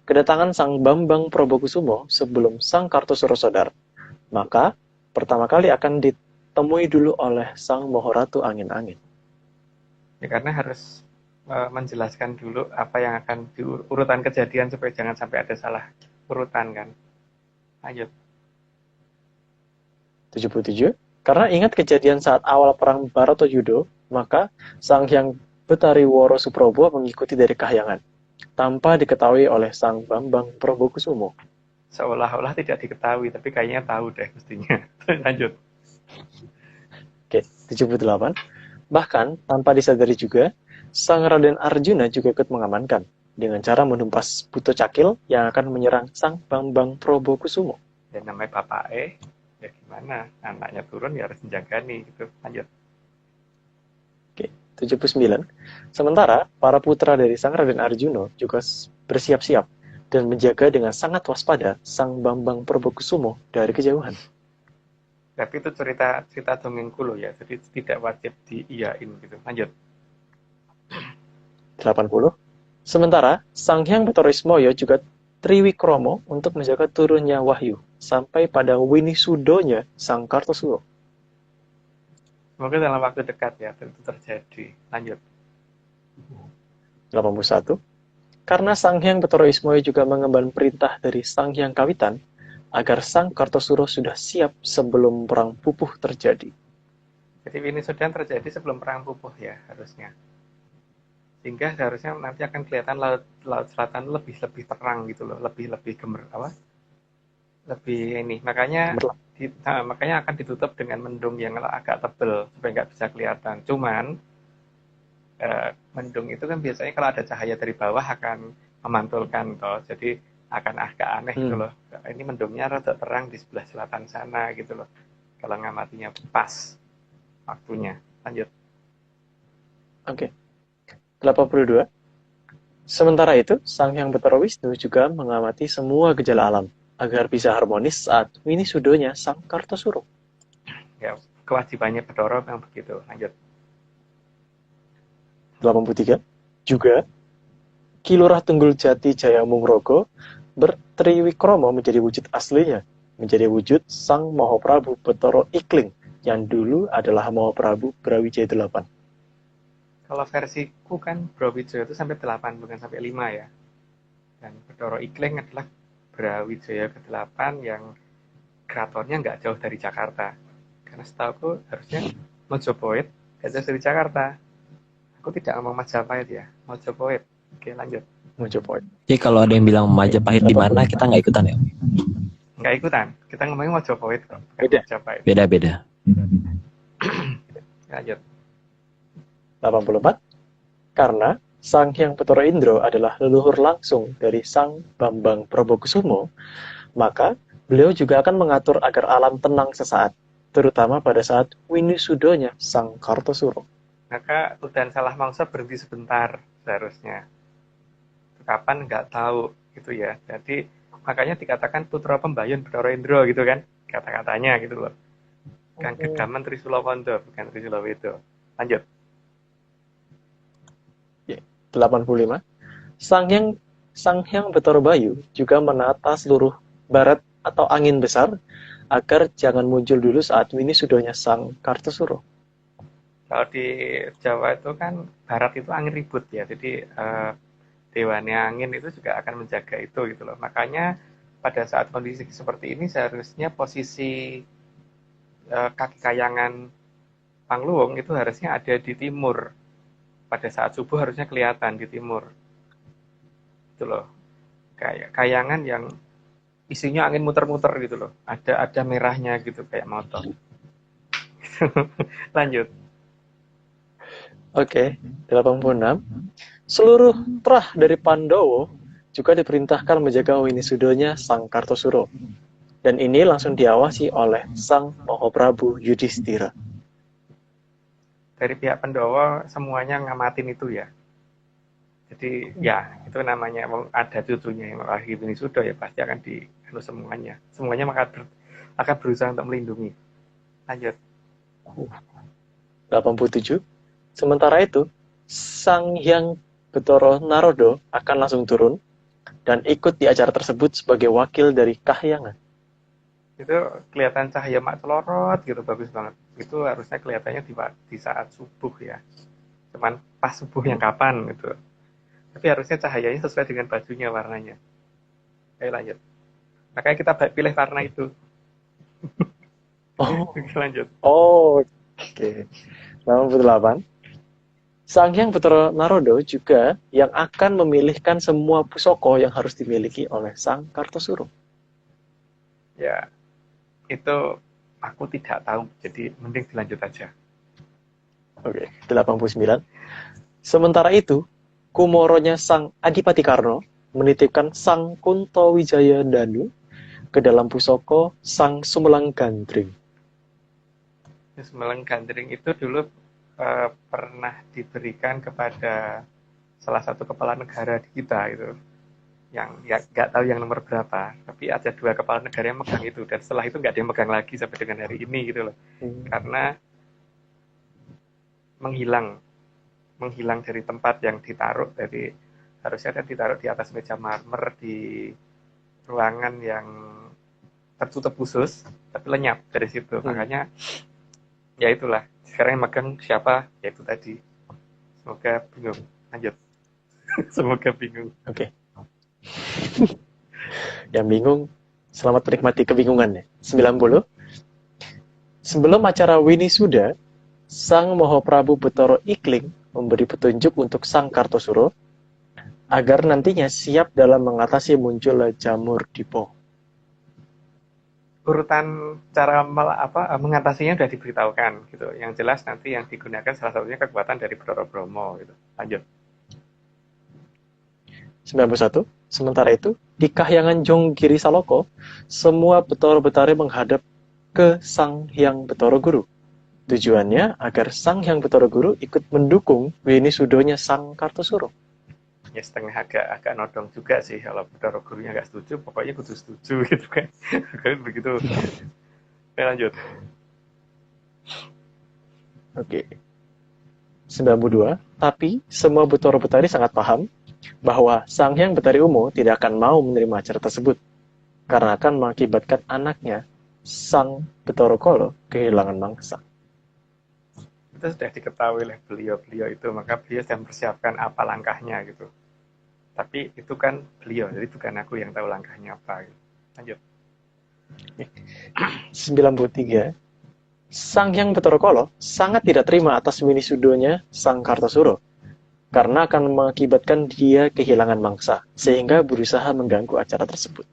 Kedatangan Sang Bambang Probokusumo sebelum Sang Kartosuro sadar, maka pertama kali akan ditemui dulu oleh Sang Mahoratu Angin-Angin. Ya karena harus menjelaskan dulu apa yang akan diurutan kejadian supaya jangan sampai ada salah urutan kan. Lanjut. 77. Karena ingat kejadian saat awal perang Bharatayuda, maka Sang Hyang Betari Woro Suprobo mengikuti dari Kahyangan, tanpa diketahui oleh Sang Bambang Probokusumo. Seolah-olah tidak diketahui, tapi kayaknya tahu deh mestinya. Lanjut. Oke, 78. Bahkan, tanpa disadari juga, Sang Raden Arjuna juga ikut mengamankan, dengan cara menumpas Buto Cakil yang akan menyerang Sang Bambang Probokusumo. Dan namanya Bapak ya gimana? Anaknya turun ya harus menjagani gitu. Lanjut. Oke, 79. Sementara, para putra dari Sang Raden Arjuna juga bersiap-siap dan menjaga dengan sangat waspada Sang Bambang Probokusumo dari kejauhan. Tapi itu cerita dongengku loh ya, jadi tidak wajib diiyain gitu. Lanjut. 80. Sementara, Sang Hyang Batorismoyo juga Triwikromo untuk menjaga turunnya Wahyu sampai pada Winisudonya Sang Kartosuro. Semoga dalam waktu dekat ya itu terjadi. Lanjut. 81. Karena Sang Hyang Batorismoyo juga mengemban perintah dari Sang Hyang Kawitan agar Sang Kartosuro sudah siap sebelum perang pupuh terjadi. Jadi ini sudah terjadi sebelum perang pupuh ya harusnya. Sehingga seharusnya nanti akan kelihatan laut selatan lebih terang gitu loh, lebih lebih ini. Makanya akan ditutup dengan mendung yang agak tebel supaya nggak bisa kelihatan. Cuman mendung itu kan biasanya kalau ada cahaya dari bawah akan memantulkan toh. Jadi akan agak aneh gitu loh. Ini mendungnya rada terang di sebelah selatan sana gitu loh. Kalau ngamatinya pas waktunya. Lanjut. Oke. 82. Sementara itu, Sang Hyang Betara Wisnu juga mengamati semua gejala alam agar bisa harmonis saat Winisudonya Sang Kartosuro. Ya, kewajibannya Bathara memang begitu. Lanjut. 83. Juga, Ki Lurah Tunggul Jati Jaya Mungrogo bertriwikromo menjadi wujud aslinya, menjadi wujud Sang Mahaprabu Betara Ikling yang dulu adalah Mahaprabu Brawijaya 8. Kalau versiku kan Brawijaya itu sampai 8, bukan sampai 5 ya. Dan Bathara Ikling adalah Brawijaya ke-8 yang keratonnya nggak jauh dari Jakarta. Karena setahu harusnya Mojopahit nggak jauh dari Jakarta. Aku tidak ngomong Majapahit ya, Mojopahit. Oke, lanjut. Mojopahit. Jadi kalau ada yang bilang Majapahit di mana, kita nggak ikutan ya? Nggak ikutan, kita ngomongin Mojopahit kok, bukan Beda. Majapahit. Beda-beda. Lanjut. 84. Karena Sang Hyang Betara Indra adalah leluhur langsung dari Sang Bambang Prabakusumo, maka beliau juga akan mengatur agar alam tenang sesaat, terutama pada saat Winisudonya Sang Kartosuro. Maka Udan Salah Mangsa berhenti sebentar seharusnya. Kapan nggak tahu gitu ya. Jadi makanya dikatakan putra pembayun Bathara Indra gitu kan, kata-katanya gitu loh. Kang Gedaman Trisula Wanda, bukan Trisula Wedo. Lanjut. 85. Sang Hyang Betara Bayu juga menata seluruh barat atau angin besar agar jangan muncul dulu saat Winisudonya Sang Kartosuro. Kalau di Jawa itu kan barat itu angin ribut ya, jadi dewannya angin itu juga akan menjaga itu gitu loh. Makanya pada saat kondisi seperti ini seharusnya posisi kaki kayangan Pangluung itu harusnya ada di timur. Pada saat subuh harusnya kelihatan di timur. Itu loh. Kayak kayangan yang isinya angin muter-muter gitu loh. Ada merahnya gitu kayak motor. Lanjut. Oke, 86. Seluruh trah dari Pandowo juga diperintahkan menjaga Winisudonya Sang Kartosuro. Dan ini langsung diawasi oleh Sang Mahaprabu Yudhistira. Dari pihak Pandawa semuanya ngamatin itu ya. Jadi ya itu namanya ada cucunya yang lagi Winisuda ya pasti akan di semuanya. Semuanya akan berusaha untuk melindungi. Lanjut. 87. Sementara itu, Sang Hyang Betara Narodo akan langsung turun dan ikut di acara tersebut sebagai wakil dari Kahyangan. Itu kelihatan cahaya mak celorot gitu, bagus banget. Itu harusnya kelihatannya di saat subuh ya. Cuman pas subuh yang kapan gitu. Tapi harusnya cahayanya sesuai dengan bajunya warnanya. Ayo lanjut. Makanya kita pilih warna itu. Oh, Lanjut. oke. 88. Sang Hyang Betara Narodo juga yang akan memilihkan semua pusaka yang harus dimiliki oleh Sang Kartosuro. Ya, itu aku tidak tahu. Jadi mending dilanjut aja. Oke, 89. Sementara itu, Kumoronya Sang Adipati Karno menitipkan Sang Kunto Wijaya Danu ke dalam pusaka Sang Sumelang Gandring. Sumelang Gandring itu dulu pernah diberikan kepada salah satu kepala negara di kita itu. Yang ya nggak tahu yang nomor berapa, tapi ada 2 kepala negara yang megang itu, dan setelah itu nggak ada yang megang lagi sampai dengan hari ini gitu loh. Karena menghilang dari tempat yang ditaruh, jadi harusnya kan ditaruh di atas meja marmer di ruangan yang tertutup khusus, tapi lenyap dari situ. Makanya ya itulah, sekarang yang megang siapa, ya itu tadi. Semoga bingung. Lanjut. Semoga bingung. Oke. Yang bingung, selamat menikmati kebingungannya. 90. Sebelum acara Winisuda, Sang Mahaprabu Betara Ikling memberi petunjuk untuk Sang Kartosuro agar nantinya siap dalam mengatasi munculnya jamur dipo. Urutan cara mengatasinya sudah diberitahukan gitu. Yang jelas nanti yang digunakan salah satunya kekuatan dari Bathara Brahma gitu. Lanjut. 91. Sementara itu, di Kahyangan Jonggiri Saloko, semua Betara Betari menghadap ke Sang Hyang Betara Guru. Tujuannya agar Sang Hyang Betara Guru ikut mendukung Winisudonya Sang Kartosuro. Ya setengah agak nodong juga sih kalau Betara Gurunya nggak setuju, pokoknya kudu setuju gitu kan. Kan begitu. Oke, lanjut. Oke. 92. Tapi semua Betara Betari sangat paham bahwa Sang Hyang Betari Umo tidak akan mau menerima acara tersebut karena akan mengakibatkan anaknya Sang Betara Kolo kehilangan mangsa. Itu sudah diketahui oleh beliau itu, maka beliau sudah mempersiapkan apa langkahnya gitu. Tapi itu kan beliau, jadi bukan aku yang tahu langkahnya apa gitu. Lanjut. 93. Sang Hyang Betara Kolo sangat tidak terima atas Winisudonya Sang Kartosuro karena akan mengakibatkan dia kehilangan mangsa sehingga berusaha mengganggu acara tersebut.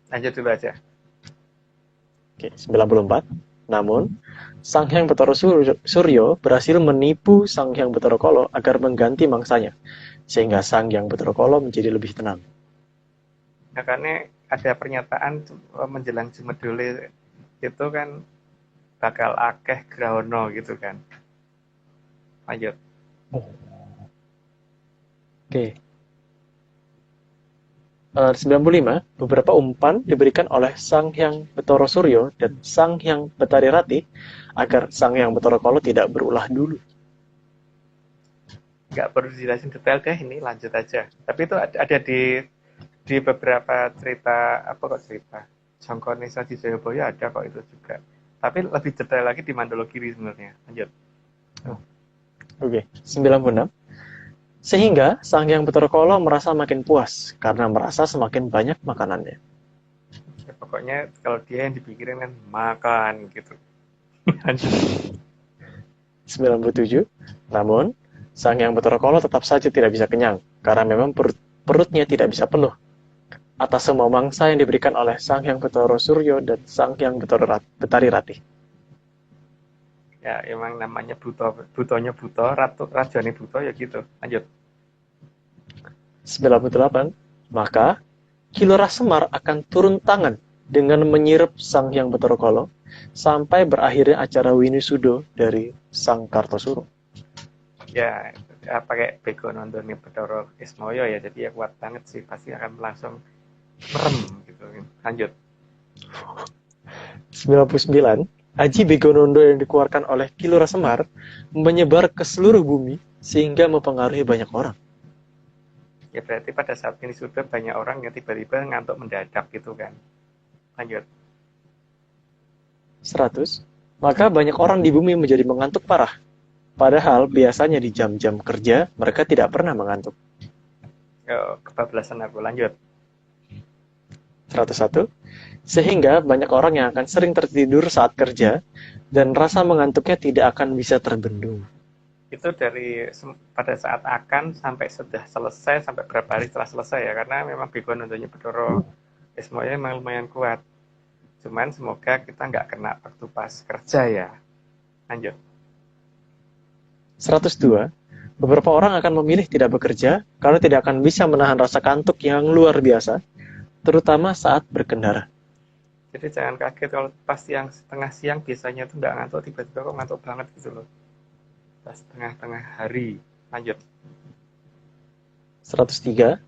Lanjut dulu aja. Oke, 94. Namun, Sang Hyang Betara Suryo berhasil menipu Sang Hyang Betara Kolo agar mengganti mangsanya, sehingga Sang Hyang Betara Kolo menjadi lebih tenang. Nah, karena ada pernyataan menjelang Jumedole itu kan bakal akeh grahono gitu kan. Lanjut. Oke. 95, beberapa umpan diberikan oleh Sang Hyang Betara Suryo dan Sang Hyang Betari Rati agar Sang Hyang Betara Kolo tidak berulah dulu. Nggak perlu dijelasin detail deh, ini lanjut aja. Tapi itu ada di beberapa cerita, apa kok cerita? Sangkonisa di Jayabaya ada kok itu juga. Tapi lebih detail lagi di Mandologiri sebenarnya. Lanjut. Oke, 96. Sehingga Sang Hyang Betara Kolo merasa makin puas karena merasa semakin banyak makanannya. Ya, pokoknya kalau dia yang dipikirin kan makan gitu. Lanjut. 97. Namun, Sang Hyang Betara Kolo tetap saja tidak bisa kenyang karena memang perutnya tidak bisa penuh atas semua mangsa yang diberikan oleh Sang Hyang Betara Suryo dan Sang Hyang Betari Rati. Ya emang namanya butonya buto, rajane buto ya gitu. Lanjut. 98. Maka Kilurah Semar akan turun tangan dengan menyirep Sang Hyang Betara Kolo sampai berakhirnya acara Winisudo dari Sang Kartosuro. Ya pakai bego nonton Betara Ismoyo ya, jadi ya kuat banget sih, pasti akan langsung merem gitu. Lanjut. 99. Aji Begonondo yang dikeluarkan oleh Kilurah Semar menyebar ke seluruh bumi sehingga mempengaruhi banyak orang. Ya berarti pada saat ini sudah banyak orang yang tiba-tiba ngantuk mendadak gitu kan. Lanjut. 100. Maka banyak orang di bumi menjadi mengantuk parah. Padahal biasanya di jam-jam kerja mereka tidak pernah mengantuk. Kebablasan aku. Lanjut. 101. Sehingga banyak orang yang akan sering tertidur saat kerja dan rasa mengantuknya tidak akan bisa terbendung. Itu dari pada saat akan sampai sudah selesai, sampai berapa hari setelah selesai ya, karena memang Begonondonya Betara Ismoyo memang lumayan kuat. Cuman semoga kita nggak kena waktu pas kerja ya. Lanjut. 102. Beberapa orang akan memilih tidak bekerja karena tidak akan bisa menahan rasa kantuk yang luar biasa, terutama saat berkendara. Jadi jangan kaget kalau pas setengah siang biasanya tuh nggak ngantuk, tiba-tiba kok ngantuk banget gitu loh. Pas tengah-tengah hari. Lanjut. 103.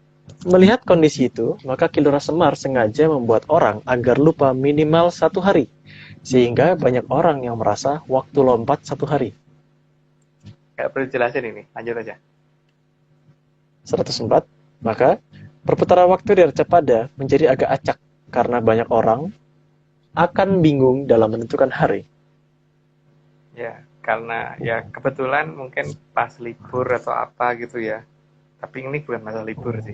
Melihat kondisi itu, maka Kilurah Semar sengaja membuat orang agar lupa minimal 1 hari, sehingga banyak orang yang merasa waktu lompat 1 hari. Nggak perlu jelasin ini, lanjut aja. 104. Maka perputaran waktu di Arcapada menjadi agak acak karena banyak orang akan bingung dalam menentukan hari. Ya, karena ya kebetulan mungkin pas libur atau apa gitu ya. Tapi ini bukan masalah libur sih.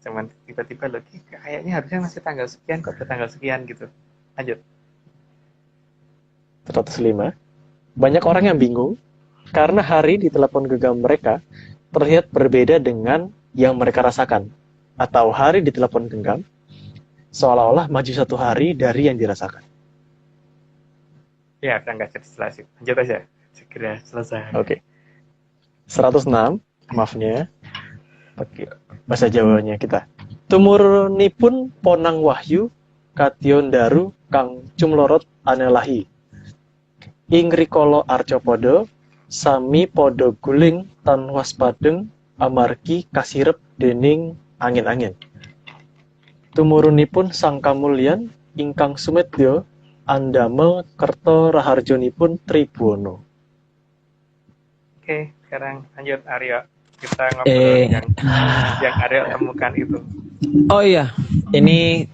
Cuman tiba-tiba lagi kayaknya harusnya masih tanggal sekian kok udah tanggal sekian gitu. Lanjut. 105. Banyak orang yang bingung karena hari di telepon genggam mereka terlihat berbeda dengan yang mereka rasakan. Atau hari di telepon genggam seolah-olah maju 1 hari dari yang dirasakan. Ya, udah nggak jadi jelasin. Lanjut aja. Segera selesai. Oke. 106. Maafnya. Pakai bahasa Jawanya kita. Tumurunipun Ponang Wahyu Kadyon Daru kang cumlorot anelahi. Ing rikala arca pada sami pada guling tan waspadeng amargi kasirep dening angin-angin. Tumurunipun Sang Kamulyan ingkang sumedya andamel kerta raharjanipun Tribhuwana. Oke, sekarang lanjut Aryo. Kita ngobrol yang Aryo temukan itu. Oh iya, ini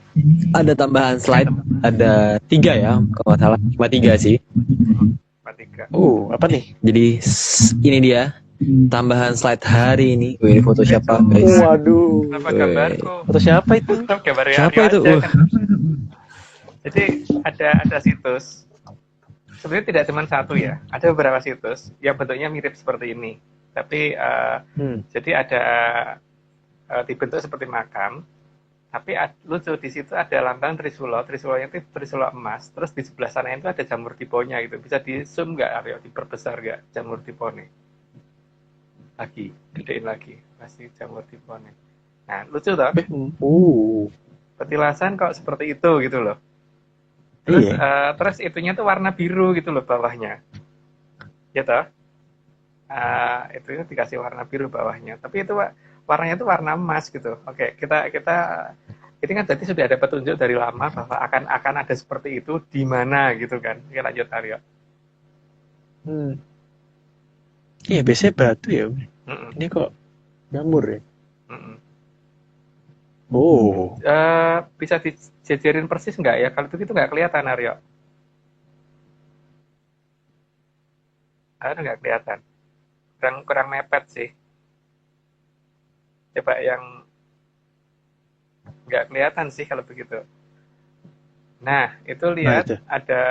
ada tambahan slide, ada 3 ya, kalau nggak salah, cuma 3 sih. Matiga. Apa nih? Jadi ini dia tambahan slide hari ini. Wih, ini foto siapa guys? Waduh. Kenapa gambarku? Atau siapa itu? Gambar Siapa Aryo itu? aja, kan? Jadi ada situs. Sebenarnya tidak cuma satu ya. Ada beberapa situs yang bentuknya mirip seperti ini. Tapi jadi ada dibentuk seperti makam. Tapi lucu di situ ada lambang Trisula. Trisulanya itu Trisula emas. Terus di sebelah sana itu ada jamur tiponya gitu. Bisa di zoom nggak Aryo? Diperbesar nggak jamur tipone? Lagi, gedein lagi. Masih jamur tipone. Nah lucu toh? Petilasan kok seperti itu gitu loh. Terus terus itunya tuh warna biru gitu loh bawahnya. Ya toh? Itu dikasih warna biru bawahnya. Tapi itu warnanya tuh warna emas gitu. Oke, kita ini kan jadi sudah ada petunjuk dari lama bahwa akan ada seperti itu di mana gitu kan. Oke, lanjut Aryo. Iya, biasanya batu ya. Ini kok jamur ya? Bisa dijejerin persis nggak ya? Kalau itu nggak kelihatan Aryo. Nggak kelihatan. Kurang mepet sih. Coba yang nggak kelihatan sih kalau begitu. Nah, itu lihat ada,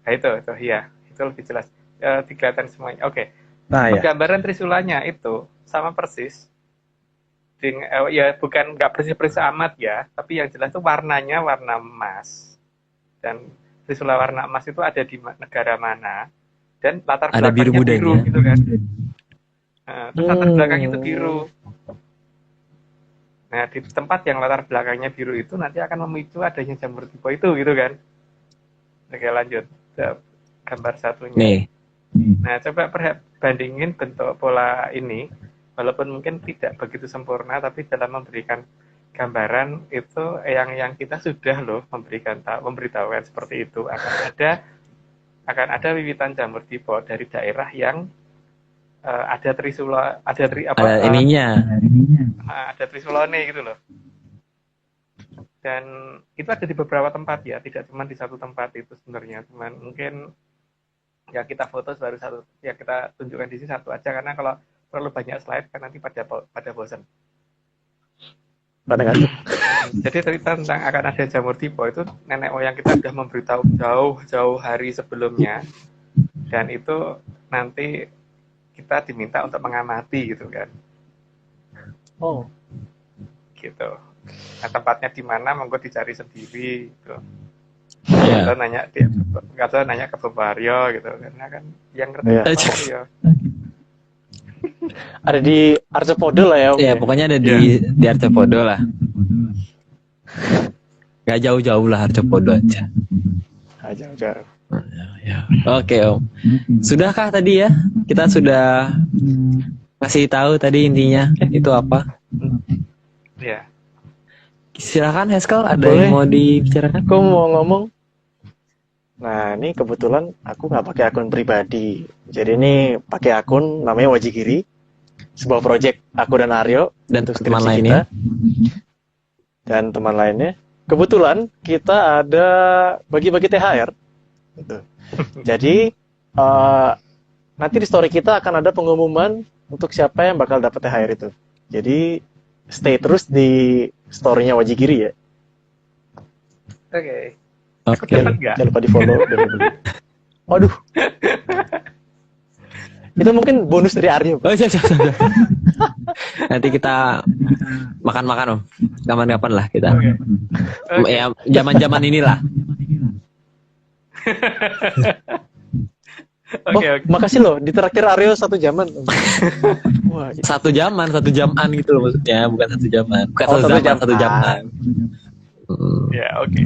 itu ya, itu lebih jelas. Kelihatan semuanya. Oke. Nah, Penggambaran Trisulanya itu sama persis. Ya bukan nggak persis amat ya, tapi yang jelas itu warnanya warna emas. Dan Trisula warna emas itu ada di negara mana? Dan latar belakangnya biru gitu kan. Terus latar belakang itu biru. Nah, di tempat yang latar belakangnya biru itu nanti akan memicu adanya jamur tipe itu gitu kan. Oke, lanjut. Gambar satunya. Nih. Nah, coba bandingin bentuk pola ini. Walaupun mungkin tidak begitu sempurna, tapi dalam memberikan gambaran itu yang kita sudah loh memberitahukan seperti itu akan ada wiwitan jamur tipe dari daerah yang ada Trisula, ada ininya. Ada Trisulone gitu loh. Dan itu ada di beberapa tempat ya, tidak cuma di satu tempat itu sebenarnya, cuman mungkin ya kita foto baru satu, ya kita tunjukkan di sini satu aja karena kalau terlalu banyak slide kan nanti pada bosan. Jadi cerita tentang akan ada jamur tipe itu nenek moyang kita sudah memberitahu jauh-jauh hari sebelumnya, dan itu nanti kita diminta untuk mengamati gitu kan. Gitu. Nah, tempatnya di mana monggo dicari sendiri gitu. Atau nanya ke Bario gitu karena kan yang ngerti ya. Ada di Arthropoda lah ya. Iya, pokoknya ada di Arthropoda lah. Gak jauh-jauh lah Arthropoda aja. Jauh-jauh. Oke Om. Sudahkah tadi ya? Kita sudah kasih tahu tadi intinya itu apa? Iya. Silakan Heskel, ada yang mau dibicarakan? Aku mau ngomong. Nah, ini kebetulan aku nggak pakai akun pribadi. Jadi ini pakai akun namanya Wajigiri. Sebuah project aku dan Aryo dan untuk teman skripsi lainnya. Dan teman lainnya. Kebetulan kita ada bagi-bagi THR. Gitu. Jadi nanti di story kita akan ada pengumuman untuk siapa yang bakal dapat THR itu. Jadi stay terus di story-nya Wajigiri ya. Oke. Jangan lupa di follow dan beli. Waduh. Itu mungkin bonus dari Aryo. Siap. Nanti kita makan-makan Om. Kapan-kapan lah kita. Okay. Ya zaman-zaman inilah. Oke, oke. Makasih loh, ditraktir Aryo 1 jaman. Wah, 1 jaman, 1 jaman gitu loh maksudnya, bukan 1 jaman. Bukan Oh, 1 1 zaman, jam. 1 jaman. Ya, oke.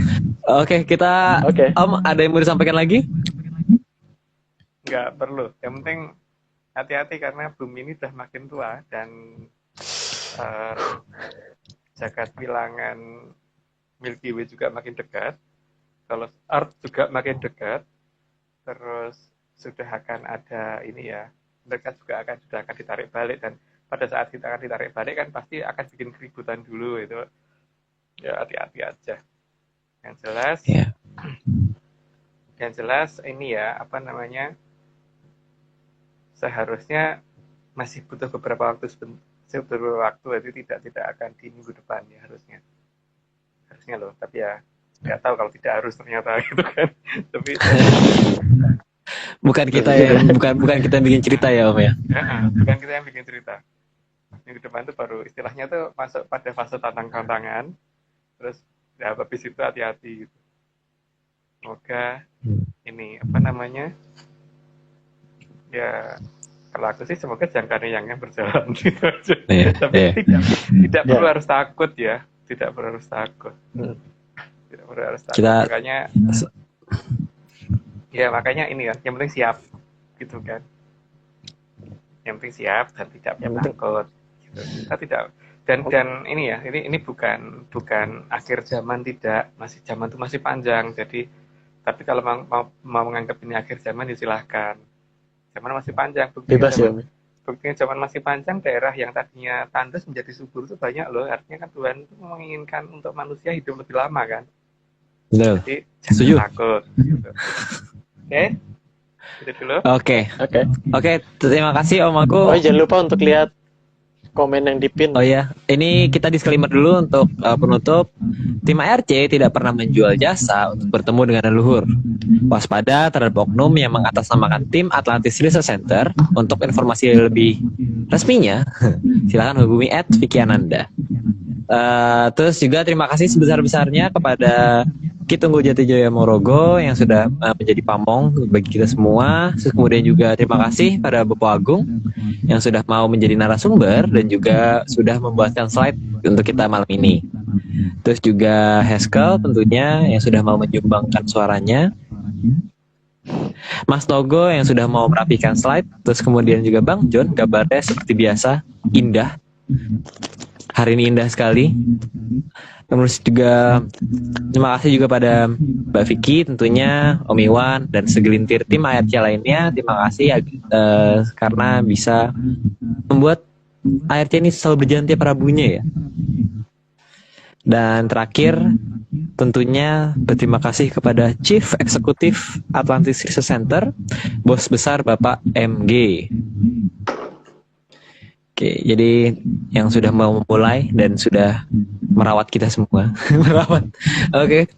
Oke, kita Oke. Om ada yang mau disampaikan lagi? Nggak perlu. Yang penting hati-hati karena bumi ini udah makin tua dan eh, jagat bilangan Milky Way juga makin dekat. Kalau Earth juga makin dekat, terus sudah akan ada ini ya, mereka juga sudah akan ditarik balik, dan pada saat kita akan ditarik balik kan pasti akan bikin keributan dulu itu. Ya hati-hati aja. Yang jelas, Iya. yang jelas ini ya apa namanya, seharusnya masih butuh beberapa waktu, jadi tidak akan di minggu depan ya harusnya loh, tapi ya nggak tahu kalau tidak harus ternyata gitu kan. Tapi Bukan kita kita yang bikin cerita ya Om ya. bukan kita yang bikin cerita. Minggu depan tuh baru istilahnya tuh masuk pada fase tantangan, terus ya habis itu hati-hati gitu. Semoga ini apa namanya, ya kalau aku sih semoga jangkanya yang berjalan gitu aja. Iya, Tapi iya. tidak perlu harus takut ya, tidak perlu harus takut. Tidak perlu harus takut. Kita- makanya ini kan, yang penting siap gitu kan. Yang penting siap dan tidak Yang penting- takut. Gitu. Kita tidak dan ini ya, ini bukan akhir zaman, tidak, masih zaman itu masih panjang. Jadi tapi kalau mau menganggap ini akhir zaman ya silahkan. Zaman masih panjang. Bebas ya. Buktinya zaman masih panjang, daerah yang tadinya tandus menjadi subur itu banyak loh. Artinya kan Tuhan itu menginginkan untuk manusia hidup lebih lama kan. Betul. Jadi Setuju. jangan takut. Gitu. Oke, itu dulu. Oke. Oke. Oke, terima kasih Om aku. Oh, jangan lupa untuk lihat komen yang dipin. Oh ya, ini kita disclaimer dulu untuk penutup. Tim ARC tidak pernah menjual jasa untuk bertemu dengan leluhur. Waspada terhadap oknum yang mengatasnamakan tim Atlantis Research Center. Untuk informasi lebih resminya, silakan hubungi @Vicky-Ananda. Terus juga terima kasih sebesar-besarnya kepada Kitunggu Jatijoyo Morogo yang sudah menjadi pamong bagi kita semua. Terus kemudian juga terima kasih pada Bapak Agung yang sudah mau menjadi narasumber dan juga sudah membuatkan slide untuk kita malam ini. Terus juga Haskell tentunya yang sudah mau menyumbangkan suaranya. Mas Togo yang sudah mau merapikan slide. Terus kemudian juga Bang John, gambarnya seperti biasa indah. Hari ini indah sekali. Terus juga terima kasih juga pada Mbak Vicky tentunya, Om Iwan dan segelintir tim ARC lainnya. Terima kasih karena bisa membuat ARC ini selalu berjalan tiap Rabunya ya. Dan terakhir tentunya berterima kasih kepada Chief Eksekutif Atlantis Research Center, Bos Besar Bapak MG. Oke, jadi yang sudah mau memulai dan sudah merawat kita semua. Merawat. Oke.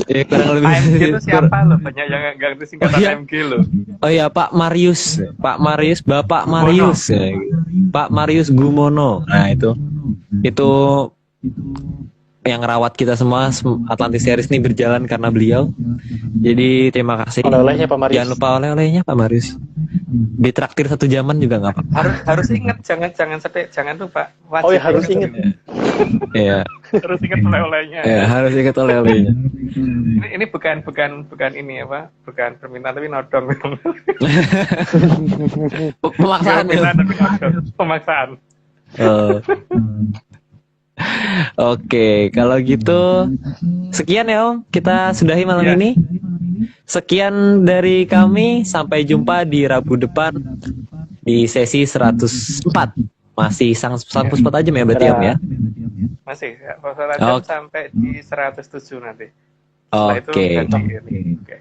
Ya, kurang lebih. AMG itu siapa loh? Banyak yang nggak ngerti singkatan Oh, iya. AMG loh. Oh ya, Pak Marius, Bapak Marius, ya, gitu. Pak Marius Gumono. Nah itu yang rawat kita semua. Atlantis Series ini berjalan karena beliau. Jadi terima kasih. Oleh-olehnya Pak Marius. Jangan lupa oleh-olehnya Pak Marius. Ditraktir 1 jaman juga nggak apa-apa. Harus ingat, jangan lupa. Wajib Oh ya, harus ingat. Iya, Harus ingat oleh-olehnya. ya, harus ingat oleh-olehnya. Ini bukan ini apa? Bukan permintaan tapi nodong. Pemaksaan ya. Permintaan tapi nodong. Pemaksaan. Oh. Oke, kalau gitu sekian ya Om, kita sudahi malam Ya. ini. Sekian dari kami, sampai jumpa di Rabu depan di sesi 104. Masih 104 aja ya berarti Om ya. Masih ya, jam Oke. sampai di 107 nanti. Setelah itu Oke. ganti ini. Oke.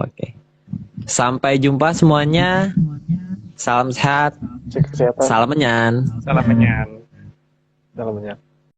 Oke. Sampai jumpa semuanya. Salam sehat, Cek kesehatan. salam menyan. Salam menyan. Dalamnya.